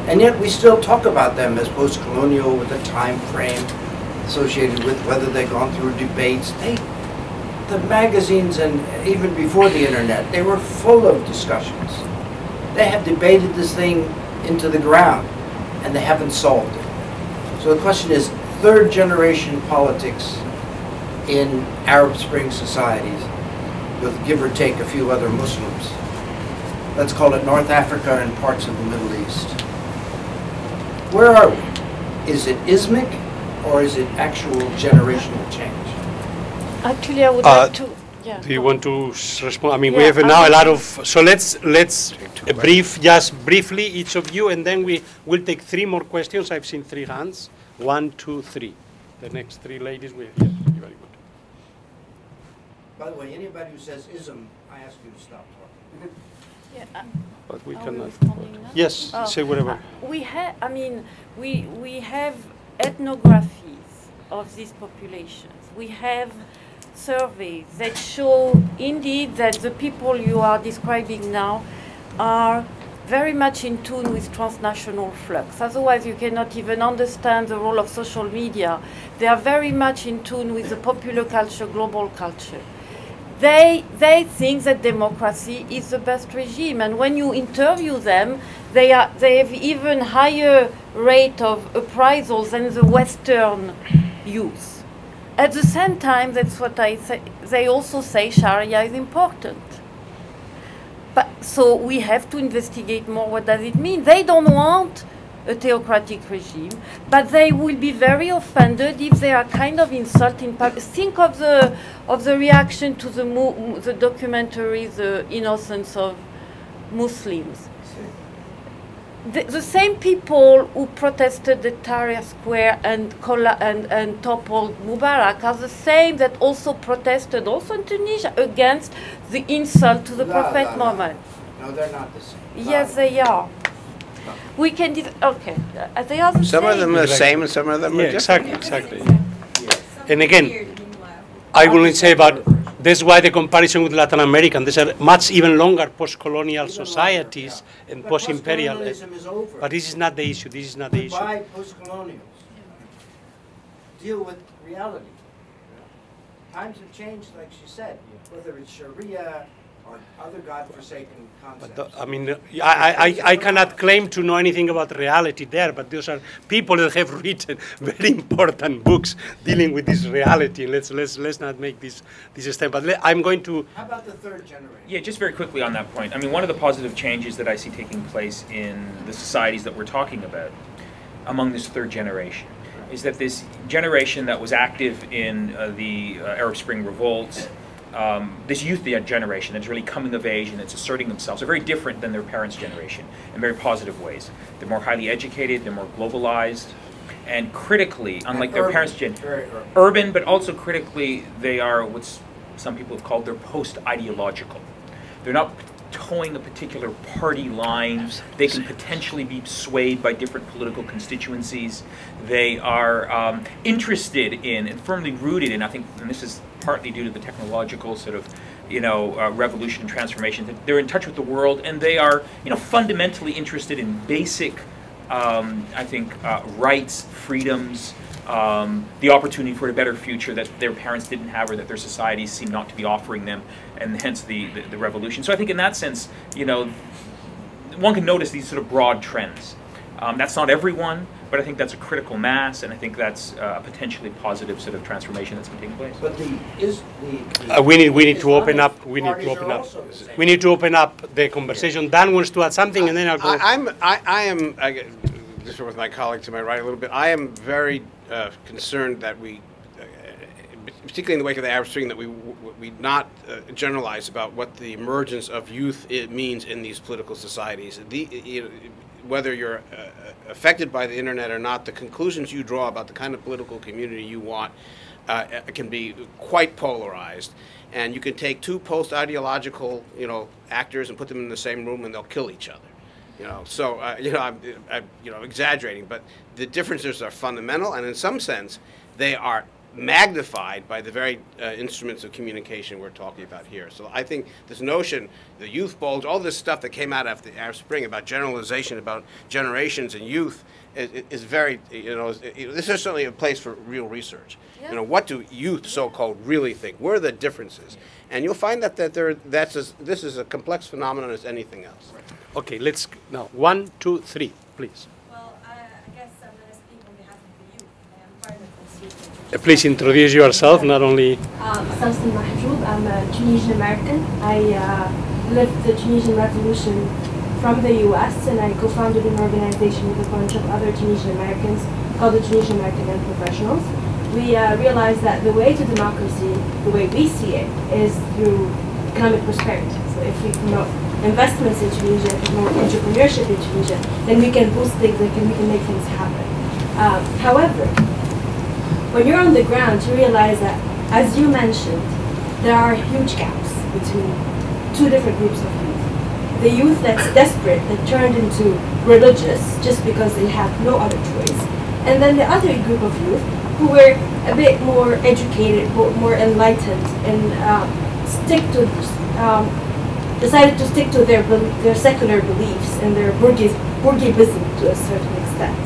And yet we still talk about them as post-colonial with a time frame associated with whether they've gone through debates. The magazines, and even before the internet, they were full of discussions. They have debated this thing into the ground, and they haven't solved it. So the question is, third generation politics in Arab Spring societies, with give or take a few other Muslims. Let's call it North Africa and parts of the Middle East. Where are we? Is it ismic or is it actual generational change? Actually, I would like to. Yeah. Do you want to respond? I mean, we have now a lot of. So let's just briefly each of you, and then we will take 3 more questions. I've seen 3 hands. 1, 2, 3. The next 3 ladies will. Yes, very good. By the way, anybody who says ism, I ask you to stop talking. Yeah, But we are cannot. responding now? Yes, Oh. say whatever. We have, I mean, we have ethnographies of these populations. We have surveys that show indeed that the people you are describing now are very much in tune with transnational flux. Otherwise, you cannot even understand the role of social media. They are very much in tune with the popular culture, global culture. They think that democracy is the best regime, and when you interview them, they have even higher rate of appraisals than the Western youth. At the same time, that's what I say. They also say Sharia is important. But so we have to investigate more. What does it mean? They don't want a theocratic regime, but they will be very offended if they are kind of insulting. Think of the reaction to the documentary "The Innocence of Muslims." The same people who protested at Tahrir Square and toppled Mubarak are the same that also protested, also in Tunisia, against the insult to the Prophet Muhammad. No, they're not the same. Yes, they are. We can okay. They are the Some same. of them are the same and some of them are different. Exactly. And again, I will say about that's why the comparison with Latin American. These are much even longer post-colonial societies and post-imperial. Post-colonialism is over. But this is not the issue. This is not the issue. Goodbye, post-colonials. Deal with reality. Times have changed, like she said, whether it's Sharia or other godforsaken concepts. But I mean, I cannot claim to know anything about reality there, but those are people that have written very important books dealing with this reality. Let's not make this step. But I'm going to. How about the third generation? Yeah, just very quickly on that point. I mean, one of the positive changes that I see taking place in the societies that we're talking about among this 3rd generation is that this generation that was active in the Arab Spring revolts, this youth generation that's really coming of age and it's asserting themselves are very different than their parents' generation in very positive ways. They're more highly educated, they're more globalized, and critically, unlike their parents' generation, urban, but also critically, they are what some people have called they're post-ideological. They're not towing a particular party line. They can potentially be swayed by different political constituencies. They are interested in and firmly rooted in, I think, and this is partly due to the technological sort of, revolution and transformation, that they're in touch with the world, and they are, fundamentally interested in basic, I think, rights, freedoms, the opportunity for a better future that their parents didn't have or that their societies seem not to be offering them, and hence the revolution. So I think in that sense, one can notice these sort of broad trends. That's not everyone, but I think that's a critical mass, and I think that's a potentially positive sort of transformation that's been taking place. But we need to open up. We need to open up. We need to open up the conversation. Dan wants to add something, and then I'll go. I just with my colleague to my right a little bit. I am very concerned that we, particularly in the wake of the Arab Spring, that we not generalize about what the emergence of youth means in these political societies. Whether you're affected by the internet or not, the conclusions you draw about the kind of political community you want can be quite polarized. And you can take 2 post-ideological, actors and put them in the same room, and they'll kill each other. I'm exaggerating, but the differences are fundamental, and in some sense, they are magnified by the very instruments of communication we're talking about here. So I think this notion, the youth bulge, all this stuff that came out after the Arab Spring about generalization, about generations and youth, is very, this is certainly a place for real research. Yeah. What do youth, so-called, really think? Where are the differences? And you'll find that this is a complex phenomenon as anything else. Okay, let's now 1, 2, 3, please. Well, I guess I'm going to speak on behalf of the youth. Please introduce yourself, not only... I'm a Tunisian American. I lived the Tunisian Revolution from the US, and I co-founded an organization with a bunch of other Tunisian Americans called the Tunisian American Young Professionals. We realized that the way to democracy, the way we see it, is through economic prosperity. So if we promote investments in Tunisia, promote entrepreneurship in Tunisia, then we can boost things, we can make things happen. However, when you're on the ground, you realize that, as you mentioned, there are huge gaps between two different groups of youth. The youth that's desperate, that turned into religious just because they have no other choice. And then the other group of youth who were a bit more educated, more enlightened, and decided to stick to their secular beliefs and their bourgeoism to a certain extent.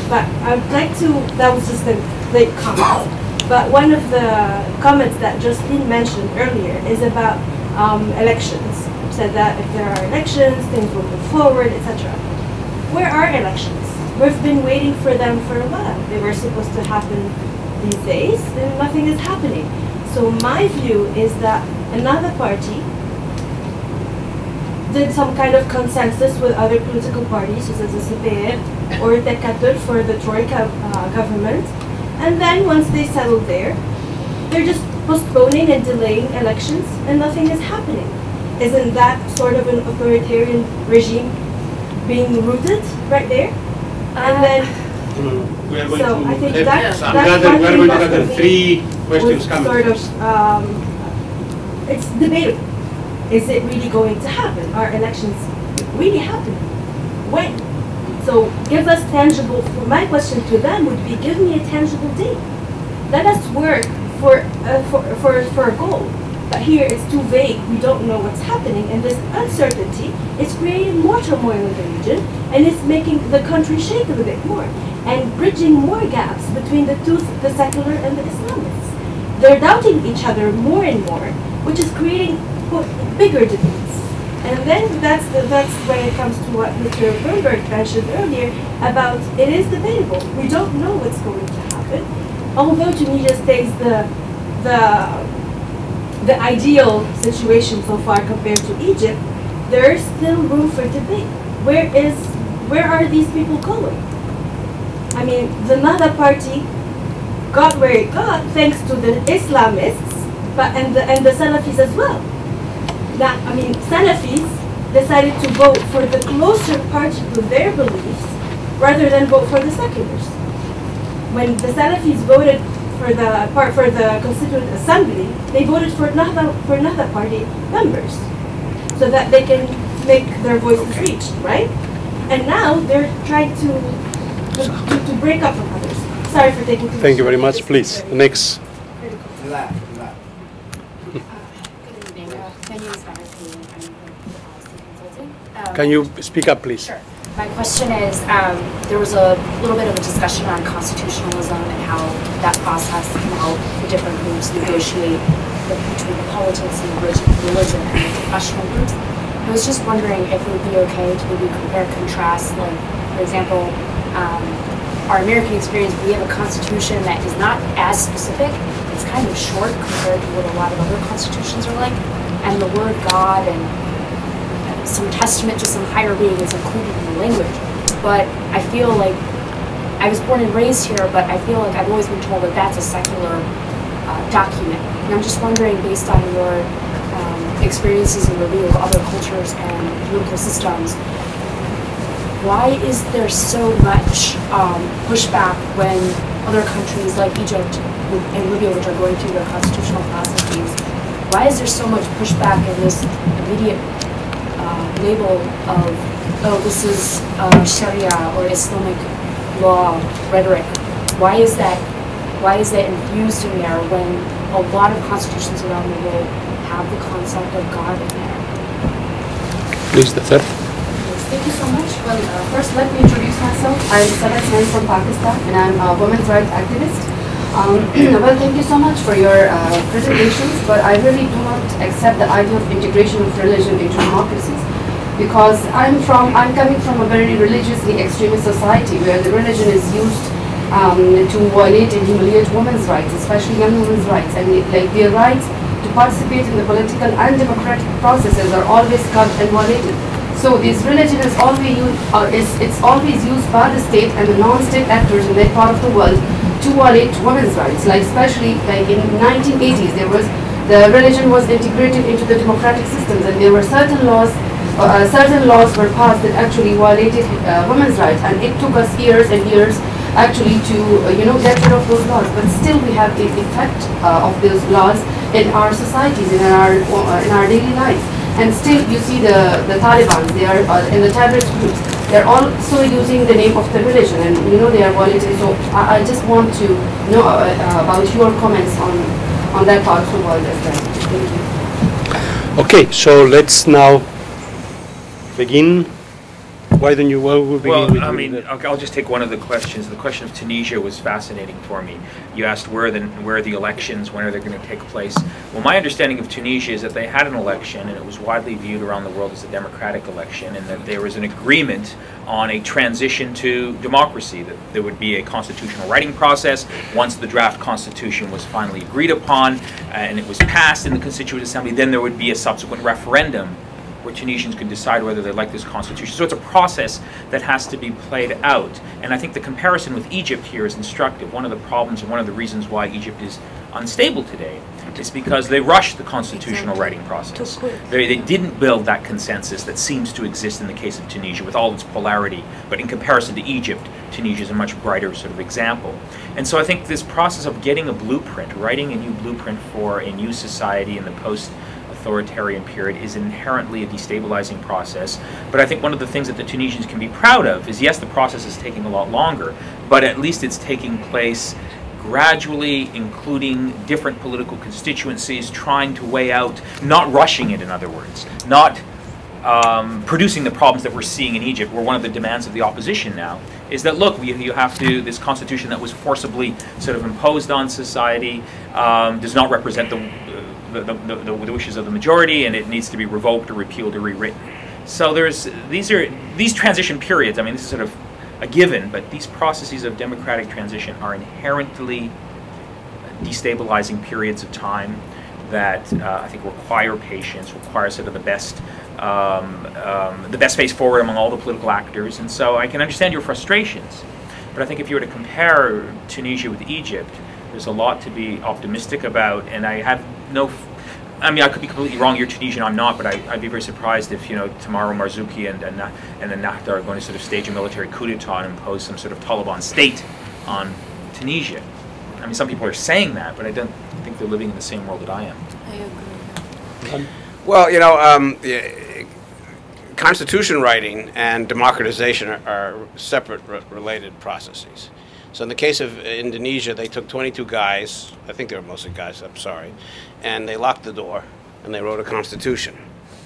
But I'd like to, that was just a late comment, but one of the comments that Jocelyne mentioned earlier is about elections. Said that if there are elections, things will move forward, etc. Where are elections? We've been waiting for them for a while. They were supposed to happen these days, and nothing is happening. So my view is that another party did some kind of consensus with other political parties, such as the CPR or Tekatur for the Troika government, and then once they settled there, they're just postponing and delaying elections, and nothing is happening. Isn't that sort of an authoritarian regime being rooted right there? And then, We are going so to I think have that's we're one going thing to that have for me 3 questions was coming. sort of, it's debatable. Is it really going to happen? Are elections really happening? When? So give us tangible, my question to them would be, give me a tangible date. Let us work for a goal. But here it's too vague, we don't know what's happening, and this uncertainty is creating more turmoil in the region, and it's making the country shake a little bit more, and bridging more gaps between the secular and the Islamists. They're doubting each other more and more, which is creating bigger debates. And then that's when it comes to what Mr. Brumberg mentioned earlier about it is debatable. We don't know what's going to happen. Although Tunisia stays the ideal situation so far compared to Egypt, there is still room for debate. Where are these people going? I mean, the Nader party got where it got thanks to the Islamists, and the Salafis as well. Now, I mean, Salafis decided to vote for the closer party to their beliefs rather than vote for the seculars. When the Salafis voted for the Constituent Assembly, they voted for Nahdha party members so that they can make their voices reached, right? And now they're trying to break up from others. Sorry for taking too much. Thank you very much. Please, next. Can you speak up, please? Sure. My question is, there was a little bit of a discussion on constitutionalism and how that process can help the different groups negotiate between the politics and religion and the professional groups. I was just wondering if it would be okay to maybe compare and contrast, like, for example, our American experience, we have a constitution that is not as specific. It's kind of short compared to what a lot of other constitutions are like. And the word God and some testament to some higher being is included in the language. But I feel like, I was born and raised here, but I feel like I've always been told that that's a secular document. And I'm just wondering, based on your experiences and review of other cultures and political systems, why is there so much pushback when other countries like Egypt and Libya, which are going through their constitutional processes, why is there so much pushback in this immediate label of, oh, this is Sharia or Islamic law rhetoric? Why is that infused in there when a lot of constitutions around the world have the concept of God in there? Please, the third. Thank you so much. Well, first let me introduce myself. I'm Jocelyne from Pakistan, and I'm a women's rights activist. Well, thank you so much for your presentations, but I really do not accept the idea of integration of religion into democracies, because I'm coming from a very religiously extremist society where the religion is used to violate and humiliate women's rights, especially young women's rights, and like their rights to participate in the political and democratic processes are always cut and violated. So this religion is always used, it's always used by the state and the non-state actors in that part of the world to violate women's rights. Like especially like in 1980s, the religion was integrated into the democratic systems, and there were certain laws were passed that actually violated women's rights, and it took us years and years actually to get rid of those laws. But still, we have the effect of those laws in our societies, in our daily lives. And still, you see the Taliban, they are in the terrorist groups. They're also using the name of the religion, and they are violating. So I just want to know about your comments on that part of the world as well. Thank you. Okay, so let's now begin. Why don't you? Well, we'll begin with I mean, I'll just take one of the questions. The question of Tunisia was fascinating for me. You asked where are the elections, when are they going to take place? Well, my understanding of Tunisia is that they had an election, and it was widely viewed around the world as a democratic election, and that there was an agreement on a transition to democracy, that there would be a constitutional writing process once the draft constitution was finally agreed upon and it was passed in the Constituent Assembly. Then there would be a subsequent referendum where Tunisians could decide whether they like this constitution. So it's a process that has to be played out. And I think the comparison with Egypt here is instructive. One of the problems and one of the reasons why Egypt is unstable today is because they rushed the constitutional writing process. They didn't build that consensus that seems to exist in the case of Tunisia with all its polarity. But in comparison to Egypt, Tunisia is a much brighter sort of example. And so I think this process of getting a blueprint, writing a new blueprint for a new society in the post-authoritarian period is inherently a destabilizing process. But I think one of the things that the Tunisians can be proud of is, yes, the process is taking a lot longer, but at least it's taking place gradually, including different political constituencies, trying to weigh out, not rushing it, in other words, not producing the problems that we're seeing in Egypt, where one of the demands of the opposition now is that, look, you have to, this constitution that was forcibly sort of imposed on society does not represent the wishes of the majority, and it needs to be revoked or repealed or rewritten. So these transition periods, I mean, this is sort of a given, but these processes of democratic transition are inherently destabilizing periods of time that I think require patience, require sort of the best face forward among all the political actors. And so I can understand your frustrations, but I think if you were to compare Tunisia with Egypt, there's a lot to be optimistic about. And I have no, I mean, I could be completely wrong. You're Tunisian, I'm not, but I'd be very surprised if, tomorrow Marzouki and then Nader are going to sort of stage a military coup d'etat and impose some sort of Taliban state on Tunisia. I mean, some people are saying that, but I don't think they're living in the same world that I am. I agree. Well, constitution writing and democratization are separate related processes. So in the case of Indonesia, they took 22 guys, I think they were mostly guys, I'm sorry, and they locked the door and they wrote a constitution.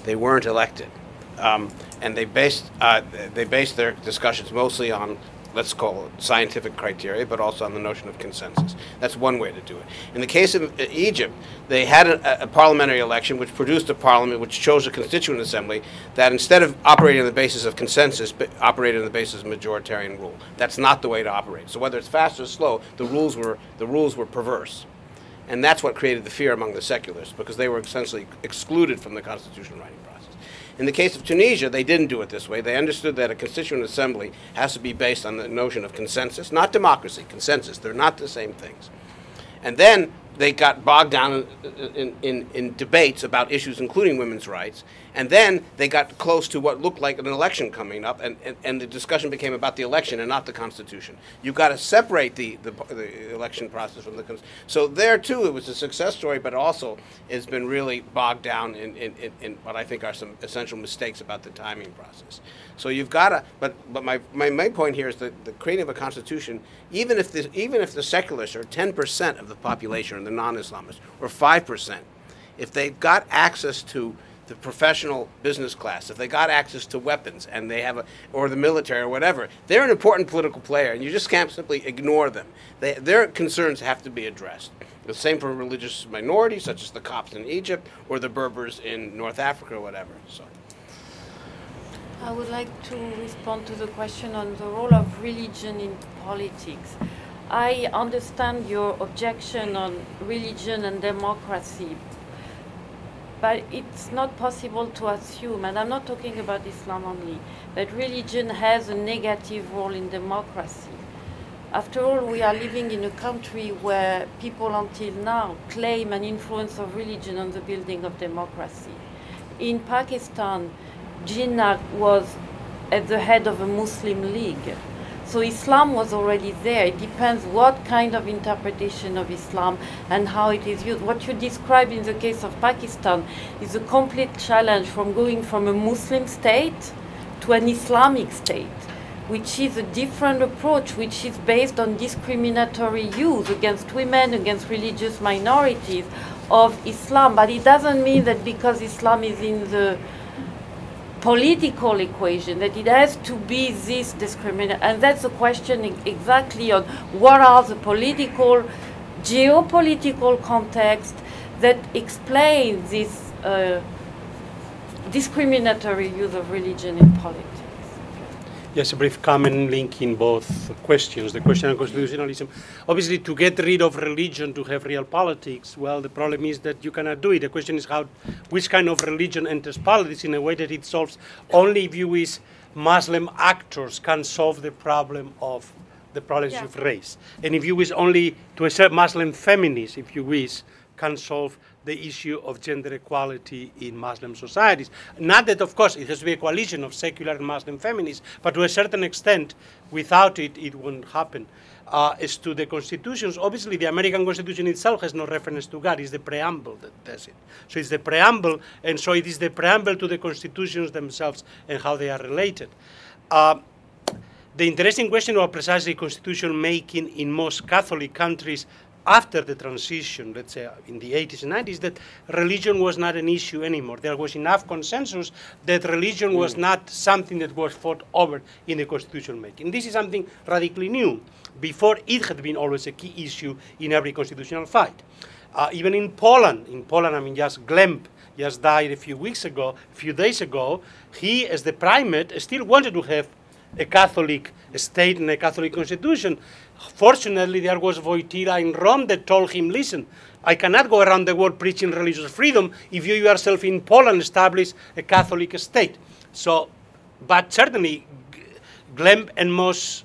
They weren't elected. And they based their discussions mostly on, let's call it scientific criteria, but also on the notion of consensus. That's one way to do it. In the case of Egypt, they had a parliamentary election which produced a parliament which chose a constituent assembly that, instead of operating on the basis of consensus, operated on the basis of majoritarian rule. That's not the way to operate. So whether it's fast or slow, the rules were perverse. And that's what created the fear among the secularists, because they were essentially excluded from the constitution writing process. In the case of Tunisia, they didn't do it this way. They understood that a constituent assembly has to be based on the notion of consensus, not democracy, consensus. They're not the same things. And then they got bogged down in debates about issues including women's rights. And then they got close to what looked like an election coming up, and the discussion became about the election and not the Constitution. You've got to separate the election process from the Constitution. So there, too, it was a success story, but also it's been really bogged down in what I think are some essential mistakes about the timing process. So you've got to, but my main point here is that the creating of a constitution, even if the secularists are 10% of the population, or the non-Islamists, or 5%, if they've got access to the professional business class, if they got access to weapons and they have or the military or whatever, they're an important political player, and you just can't simply ignore them. Their concerns have to be addressed. The same for religious minorities, such as the Copts in Egypt or the Berbers in North Africa or whatever. So, I would like to respond to the question on the role of religion in politics. I understand your objection on religion and democracy, but it's not possible to assume, and I'm not talking about Islam only, that religion has a negative role in democracy. After all, we are living in a country where people until now claim an influence of religion on the building of democracy. In Pakistan, Jinnah was at the head of a Muslim league. So Islam was already there. It depends what kind of interpretation of Islam and how it is used. What you described in the case of Pakistan is a complete challenge from going from a Muslim state to an Islamic state, which is a different approach, which is based on discriminatory use against women, against religious minorities of Islam. But it doesn't mean that because Islam is in the political equation, that it has to be this discrimination. And that's the question exactly on what are the political, geopolitical context that explain this discriminatory use of religion in politics. Yes, a brief comment linking both questions, the question of constitutionalism. Obviously, to get rid of religion, to have real politics, well, the problem is that you cannot do it. The question is which kind of religion enters politics in a way that it solves only if you with Muslim actors can solve the problem of the problems you've raised. And if you wish only to a certain Muslim feminists, if you wish, can solve the issue of gender equality in Muslim societies. Not that, of course, it has to be a coalition of secular and Muslim feminists, but to a certain extent, without it, it won't happen. As to the constitutions, obviously the American Constitution itself has no reference to God. It's the preamble that does it. So it's the preamble, and so it is the preamble to the constitutions themselves and how they are related. The interesting question about precisely constitution making in most Catholic countries after the transition, let's say in the 80s and 90s, that religion was not an issue anymore. There was enough consensus that religion was not something that was fought over in the constitution making. This is something radically new. Before, it had been always a key issue in every constitutional fight. Even in Poland, I mean, just Glemp just died a few days ago, he, as the primate, still wanted to have a Catholic state and a Catholic constitution. Fortunately, there was Wojtyla in Rome that told him, listen, I cannot go around the world preaching religious freedom if you yourself in Poland establish a Catholic state. So, but certainly, Glemp and most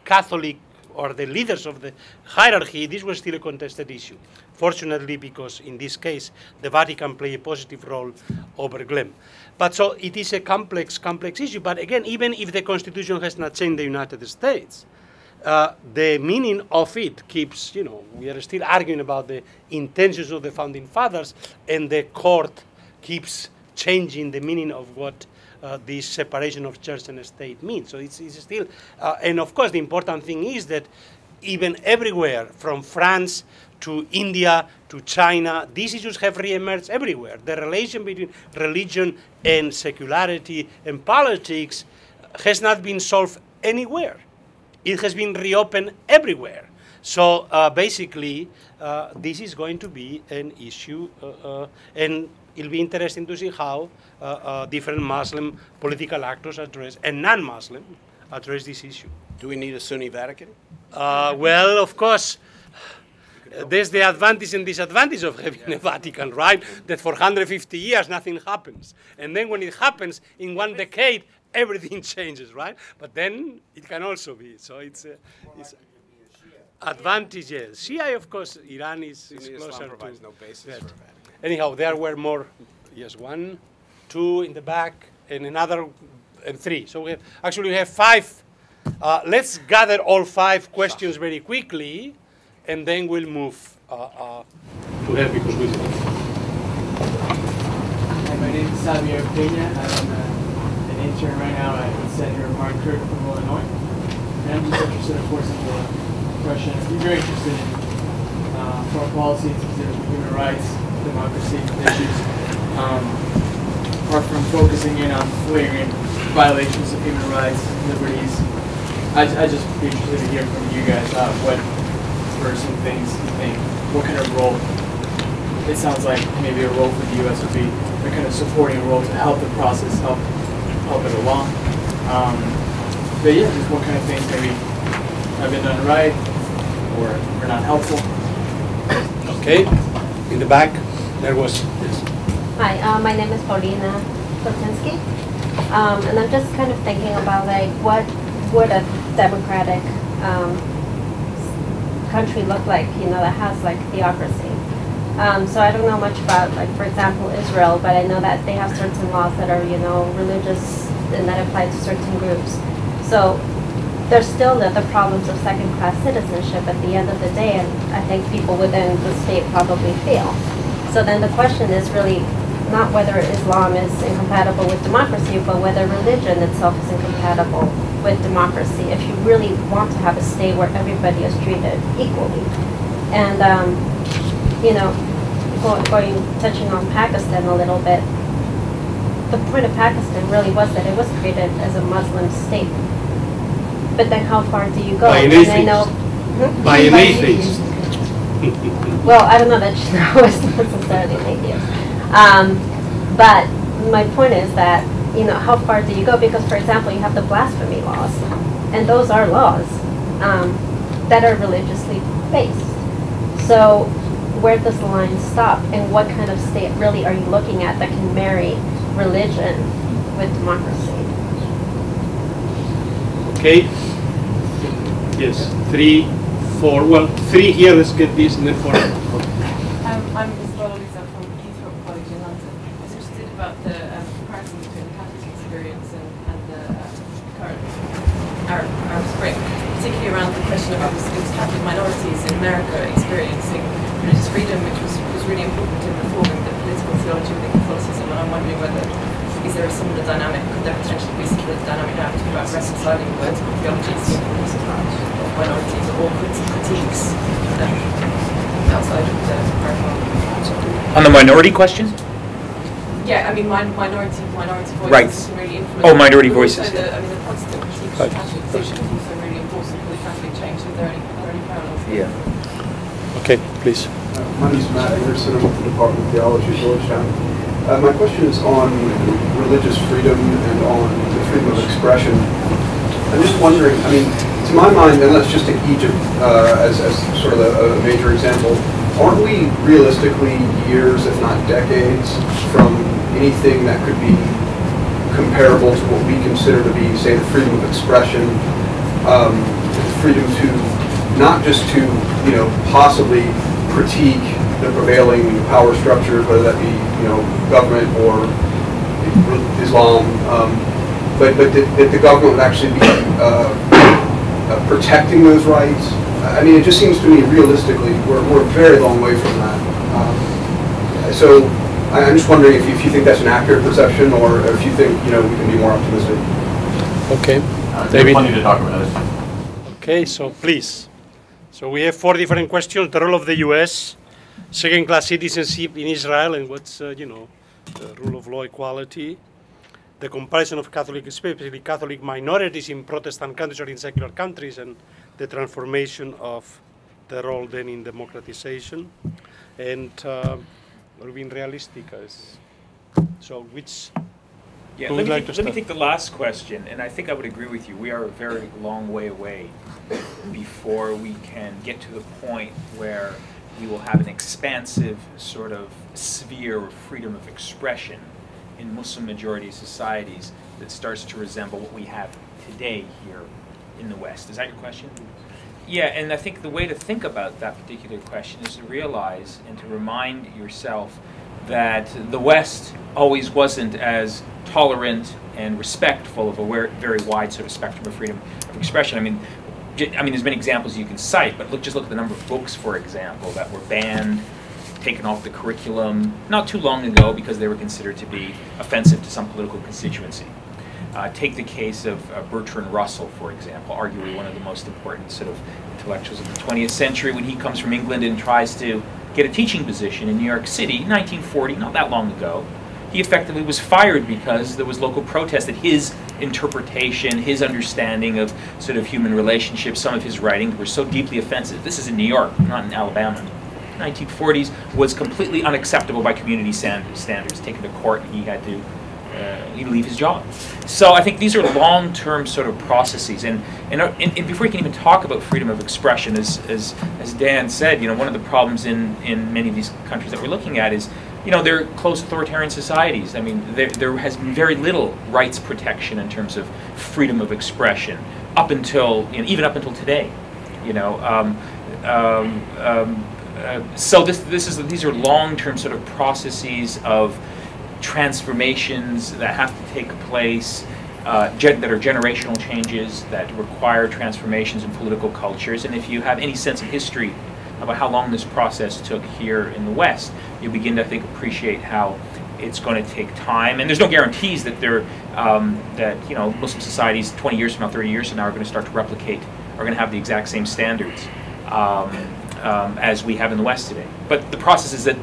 Catholic, or the leaders of the hierarchy, this was still a contested issue. Fortunately, because in this case, the Vatican played a positive role over Glemp. But so it is a complex issue. But again, even if the Constitution has not changed the United States, the meaning of it keeps, we are still arguing about the intentions of the Founding Fathers, and the court keeps changing the meaning of what this separation of church and state means. So it's still, and of course the important thing is that even everywhere, from France to India to China, these issues have re-emerged everywhere. The relation between religion and secularity and politics has not been solved anywhere. It has been reopened everywhere. So basically, this is going to be an issue, and it'll be interesting to see how different Muslim political actors address, and non-Muslim, address this issue. Do we need a Sunni Vatican? Well, of course, there's the advantage and disadvantage of having a Vatican, right? That for 150 years, nothing happens. And then when it happens, in one decade, everything changes, right? But then it can also be. So it's advantages. Shia, of course, Iran is closer Islam provides to no basis that. for a Vatican. Anyhow, there were more, yes, 1, 2 in the back, and another, and 3. So we have 5. Let's gather all 5 questions very quickly, and then we'll move to help because we Hi, my name is Xavier Peña. I'm an intern right now at Senator Mark Kirk from Illinois. And I'm just interested, of course, in the question. I'm very interested in foreign policy, specifically human rights, democracy issues. Apart from focusing in on flagrant violations of human rights, liberties, I'd just be interested to hear from you guys what are some things you think, what kind of role, it sounds like maybe a role for the U.S. would be a kind of supporting role to help the process, help it along. But yeah, just what kind of things maybe have been done right, or not helpful. Okay, in the back, there was, yes. Hi, my name is Paulina Kosinski, and I'm just kind of thinking about like what would a democratic country look like, you know, that has like theocracy. So I don't know much about, like, for example, Israel, but I know that they have certain laws that are, you know, religious and that apply to certain groups. So there's still the problems of second-class citizenship at the end of the day, and I think people within the state probably feel. So then the question is really not whether Islam is incompatible with democracy, but whether religion itself is incompatible with democracy, if you really want to have a state where everybody is treated equally. And, you know, touching on Pakistan a little bit, the point of Pakistan really was that it was created as a Muslim state. But then how far do you go? By an And I atheist. know, By an atheist. well, I don't know that she's always necessarily an atheist. But my point is that, you know, how far do you go? Because, for example, you have the blasphemy laws, and those are laws that are religiously based. So where does the line stop, and what kind of state really are you looking at that can marry religion with democracy? Okay. Yes, 3, 4. Well, 3 here. Let's get this, and then 4. I'm Isabella Lisa from Heathrow College in London. I was interested about the comparison between the Catholic experience and the current Arab Spring, particularly around the question of it was Catholic minorities in America experiencing religious freedom, which was really important in reforming the political theology within Catholicism. And I'm wondering whether is there a similar dynamic? Could there potentially be a similar dynamic now to about reconciling political theologies of minorities or critiques outside of the American? On the minority question? Yeah, I mean minority voices Right. are really influential. Oh, minority But also voices. the Protestant critiques of Catholic position is also really important for the Catholic change. Are there any parallels? Yeah. Okay, please. My name is Matt Anderson. I'm with the Department of Theology at Georgetown. My question is on religious freedom and on the freedom of expression. I'm just wondering, I mean, to my mind, and let's just take Egypt as sort of a major example, aren't we realistically years, if not decades, from anything that could be comparable to what we consider to be, say, the freedom of expression, freedom to, not just to, you know, possibly critique the prevailing power structures, whether that be, you know, government or Islam, but that the government would actually be protecting those rights. I mean, it just seems to me, realistically, we're a very long way from that. So I'm just wondering if you think that's an accurate perception, or if you think, you know, we can be more optimistic. Okay, David. Plenty to talk about. Okay, so please. So we have 4 different questions: the role of the U.S., second-class citizenship in Israel, and what's, you know, the rule of law, equality, the comparison of Catholic, especially Catholic minorities in Protestant countries or in secular countries, and the transformation of the role then in democratization, and we're being realistic. So which? Yeah, let me take the last question, and I think I would agree with you. We are a very long way away before we can get to the point where we will have an expansive sort of sphere of freedom of expression in Muslim-majority societies that starts to resemble what we have today here in the West. Is that your question? Yeah, and I think the way to think about that particular question is to realize and to remind yourself that the West always wasn't as tolerant and respectful of a very wide sort of spectrum of freedom of expression. I mean, there's many examples you can cite, but just look at the number of books, for example, that were banned, taken off the curriculum not too long ago because they were considered to be offensive to some political constituency. Take the case of Bertrand Russell, for example, arguably one of the most important sort of intellectuals of the 20th century, when he comes from England and tries to get a teaching position in New York City, 1940, not that long ago. He effectively was fired because there was local protest that his interpretation, his understanding of sort of human relationships, some of his writings were so deeply offensive. This is in New York, not in Alabama. 1940s was completely unacceptable by community standards. Taken to court, and he had to he'd leave his job. So I think these are long-term sort of processes, and before you can even talk about freedom of expression, as Dan said, you know, one of the problems in many of these countries that we're looking at is, you know, they're close authoritarian societies. I mean, there has been very little rights protection in terms of freedom of expression up until, you know, even up until today, you know. So these are long-term sort of processes of transformations that have to take place, that are generational changes that require transformations in political cultures. And if you have any sense of history about how long this process took here in the West, you begin to, I think, appreciate how it's going to take time. And there's no guarantees that that, you know, Muslim societies 20 years from now, 30 years from now are going to start to replicate, are going to have the exact same standards as we have in the West today. But the process is that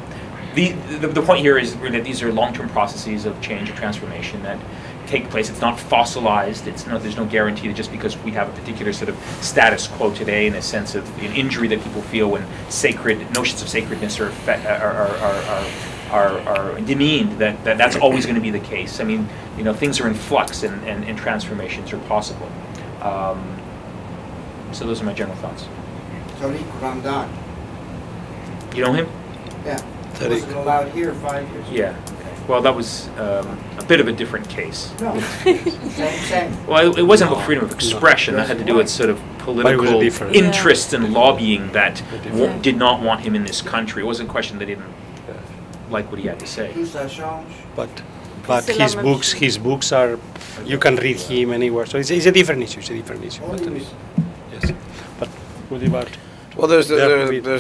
the point here is that these are long-term processes of change and transformation that take place. It's not fossilized. There's no guarantee that just because we have a particular sort of status quo today, in a sense of an injury that people feel when notions of sacredness are demeaned, that's always going to be the case. I mean, you know, things are in flux and transformations are possible. So those are my general thoughts. Tariq Ramdan. You know him? Yeah. He wasn't allowed here 5 years ago. Yeah. Well, that was a bit of a different case. No. Same. Well, it wasn't about freedom of expression. That had to do with sort of political interests and lobbying that did not want him in this country. It wasn't a question they didn't like what he had to say. But his books are, you can read him anywhere. So it's a different issue. It's a different issue. Yes. But what about? Well, there's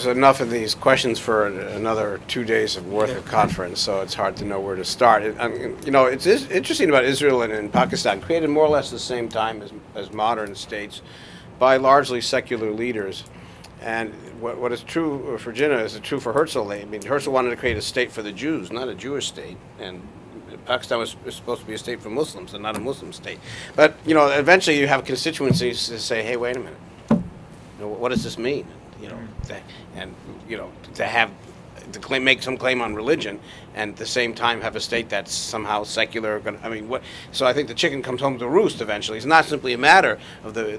enough of these questions for another 2 days of worth of conference, so it's hard to know where to start. You know, it's interesting about Israel and Pakistan, created more or less the same time as modern states by largely secular leaders. And what is true for Jinnah is true for Herzl. I mean, Herzl wanted to create a state for the Jews, not a Jewish state, and Pakistan was supposed to be a state for Muslims and not a Muslim state. But, you know, eventually you have constituencies to say, hey, wait a minute, you know, what does this mean? You know, and you know, to make some claim on religion, and at the same time have a state that's somehow secular. I mean, what? So I think the chicken comes home to roost eventually. It's not simply a matter of the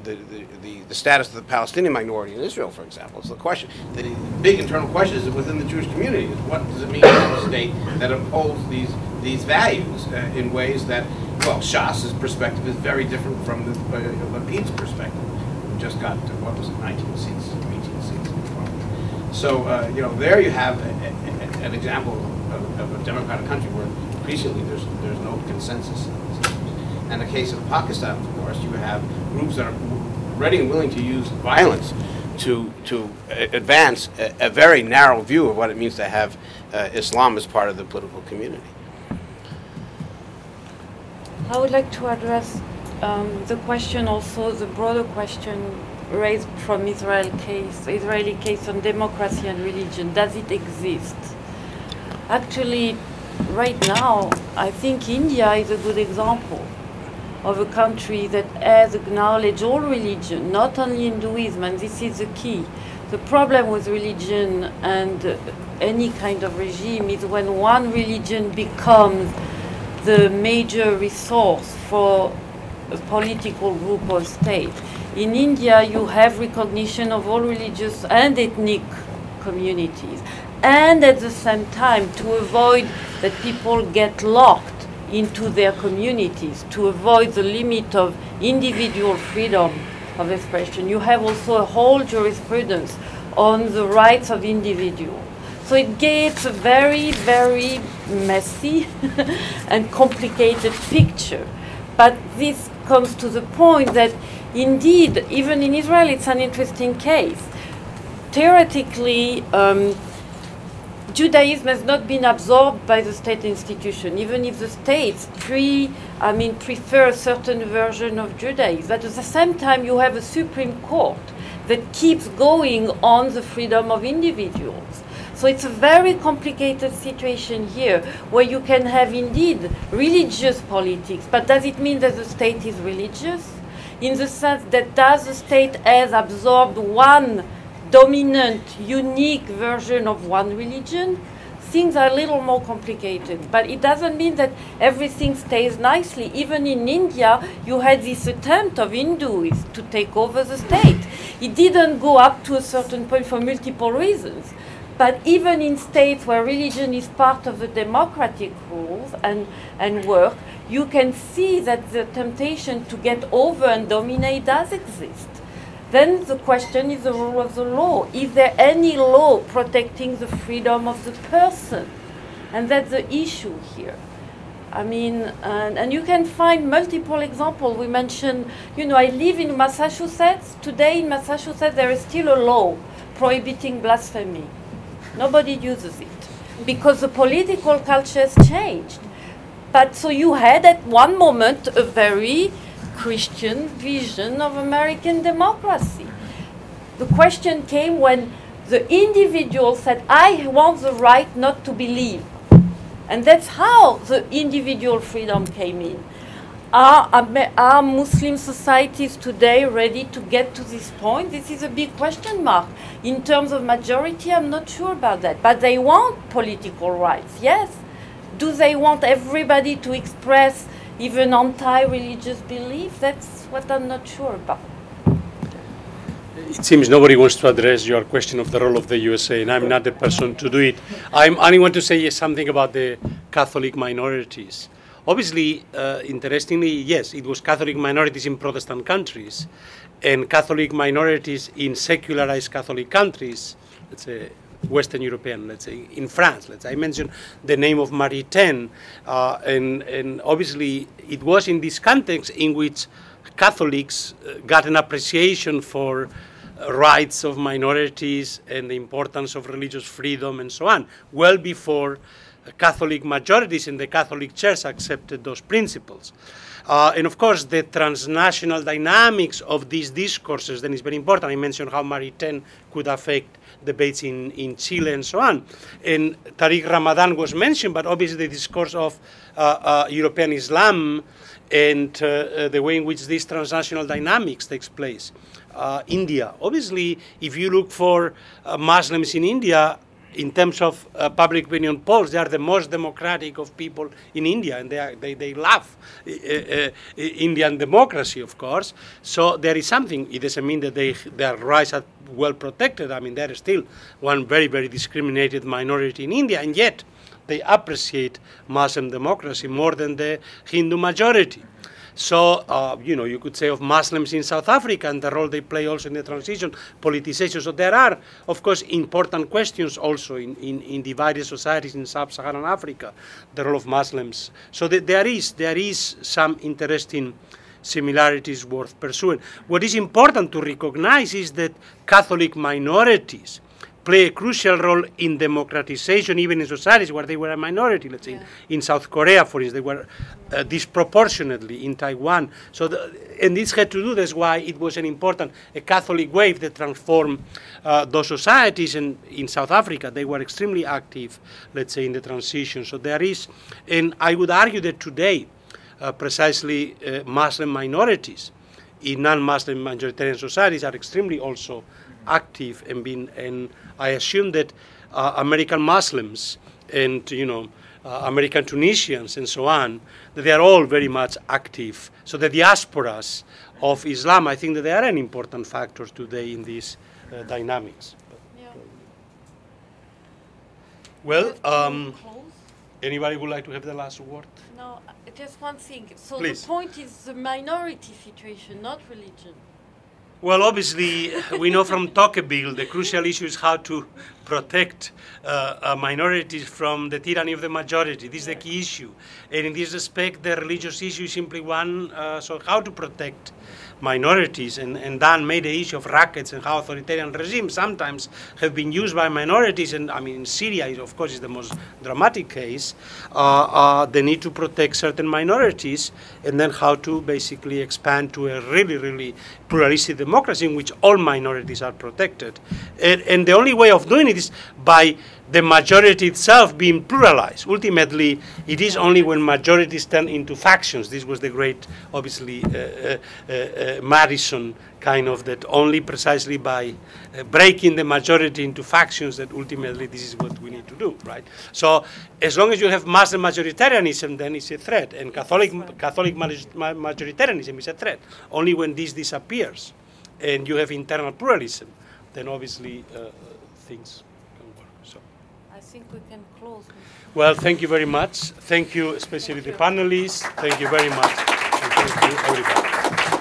status of the Palestinian minority in Israel, for example. It's the question. The big internal question is within the Jewish community: is what does it mean to have a state that upholds these values in ways that, well, Shas's perspective is very different from the Lapid's perspective. We just got to, what was it, 19 seats. So, you know, there you have an example of a democratic country where increasingly there's no consensus. And in the case of Pakistan, of course, you have groups that are ready and willing to use violence to advance a very narrow view of what it means to have Islam as part of the political community. I would like to address the question also, the broader question raised from Israeli case on democracy and religion. Does it exist? Actually, right now, I think India is a good example of a country that has acknowledged all religion, not only Hinduism, and this is the key. The problem with religion and any kind of regime is when one religion becomes the major resource for a political group or state. In India, you have recognition of all religious and ethnic communities. And at the same time, to avoid that people get locked into their communities, to avoid the limit of individual freedom of expression, you have also a whole jurisprudence on the rights of individuals. So it gets a very, very messy and complicated picture. But this comes to the point that indeed, even in Israel, it's an interesting case. Theoretically, Judaism has not been absorbed by the state institution, even if the states prefer a certain version of Judaism. But at the same time, you have a Supreme Court that keeps going on the freedom of individuals. So it's a very complicated situation here, where you can have indeed religious politics, but does it mean that the state is religious? In the sense that does the state has absorbed one dominant, unique version of one religion? things are a little more complicated. But it doesn't mean that everything stays nicely. Even in India, you had this attempt of Hindus to take over the state. It didn't go up to a certain point for multiple reasons. But even in states where religion is part of the democratic rules and work, you can see that the temptation to get over and dominate does exist. Then the question is the rule of the law. Is there any law protecting the freedom of the person? And that's the issue here. I mean, and you can find multiple examples. We mentioned, you know, I live in Massachusetts. Today in Massachusetts there is still a law prohibiting blasphemy. Nobody uses it because the political culture has changed. But so you had at one moment a very Christian vision of American democracy. The question came when the individual said, I want the right not to believe. And that's how the individual freedom came in. Are Muslim societies today ready to get to this point? This is a big question mark. In terms of majority, I'm not sure about that. But they want political rights, yes. Do they want everybody to express even anti-religious beliefs? That's what I'm not sure about. It seems nobody wants to address your question of the role of the USA, and I'm not the person to do it. I only want to say something about the Catholic minorities. Obviously, interestingly, yes, it was Catholic minorities in Protestant countries and Catholic minorities in secularized Catholic countries, let's say Western European, let's say in France. Let's say I mentioned the name of Maritain, and obviously it was in this context in which Catholics got an appreciation for rights of minorities and the importance of religious freedom and so on, well before Catholic majorities in the Catholic Church accepted those principles. And of course, the transnational dynamics of these discourses then is very important. I mentioned how Maritain could affect debates in Chile and so on. And Tariq Ramadan was mentioned, but obviously the discourse of European Islam and the way in which this transnational dynamics takes place. India, obviously, if you look for Muslims in India, in terms of public opinion polls, they are the most democratic of people in India, and they love Indian democracy, of course. So there is something. It doesn't mean that their rights are well protected. I mean, there is still one very, very discriminated minority in India, and yet they appreciate Muslim democracy more than the Hindu majority. So, you know, you could say of Muslims in South Africa and the role they play also in the transition, politicization. So there are, of course, important questions also in divided societies in sub-Saharan Africa, the role of Muslims. So there is some interesting similarities worth pursuing. What is important to recognize is that Catholic minorities play a crucial role in democratization, even in societies where they were a minority. Let's say in South Korea, for instance, they were disproportionately in Taiwan. So, and this had to do. That's why it was an important a Catholic wave that transformed those societies. And in South Africa, they were extremely active. Let's say in the transition. So there is, and I would argue that today, precisely Muslim minorities in non-Muslim majoritarian societies are extremely also active and I assume that American Muslims and, you know, American Tunisians and so on, that they are all very much active. So the diasporas of Islam, I think that they are an important factor today in these dynamics. Yeah. Well, anybody would like to have the last word? No, just one thing. So Please. The point is the minority situation, not religion. Well, obviously, we know from Tocqueville the crucial issue is how to protect minorities from the tyranny of the majority. This is the key issue. And in this respect, the religious issue is simply one, so how to protect minorities. And Dan made the issue of rackets and how authoritarian regimes sometimes have been used by minorities. And I mean, in Syria, of course, is the most dramatic case. The need to protect certain minorities and then how to basically expand to a really, really pluralistic democracy in which all minorities are protected. And the only way of doing communities by the majority itself being pluralized. Ultimately, it is only when majorities turn into factions. This was the great, obviously, Madison kind of, that only precisely by breaking the majority into factions that ultimately this is what we need to do, right? So as long as you have Muslim majoritarianism, then it's a threat, and Catholic majoritarianism is a threat. Only when this disappears and you have internal pluralism, then obviously things can work. So I think we can close. Well, thank you very much. Thank you, especially the panelists. Thank you very much. And thank you, everybody.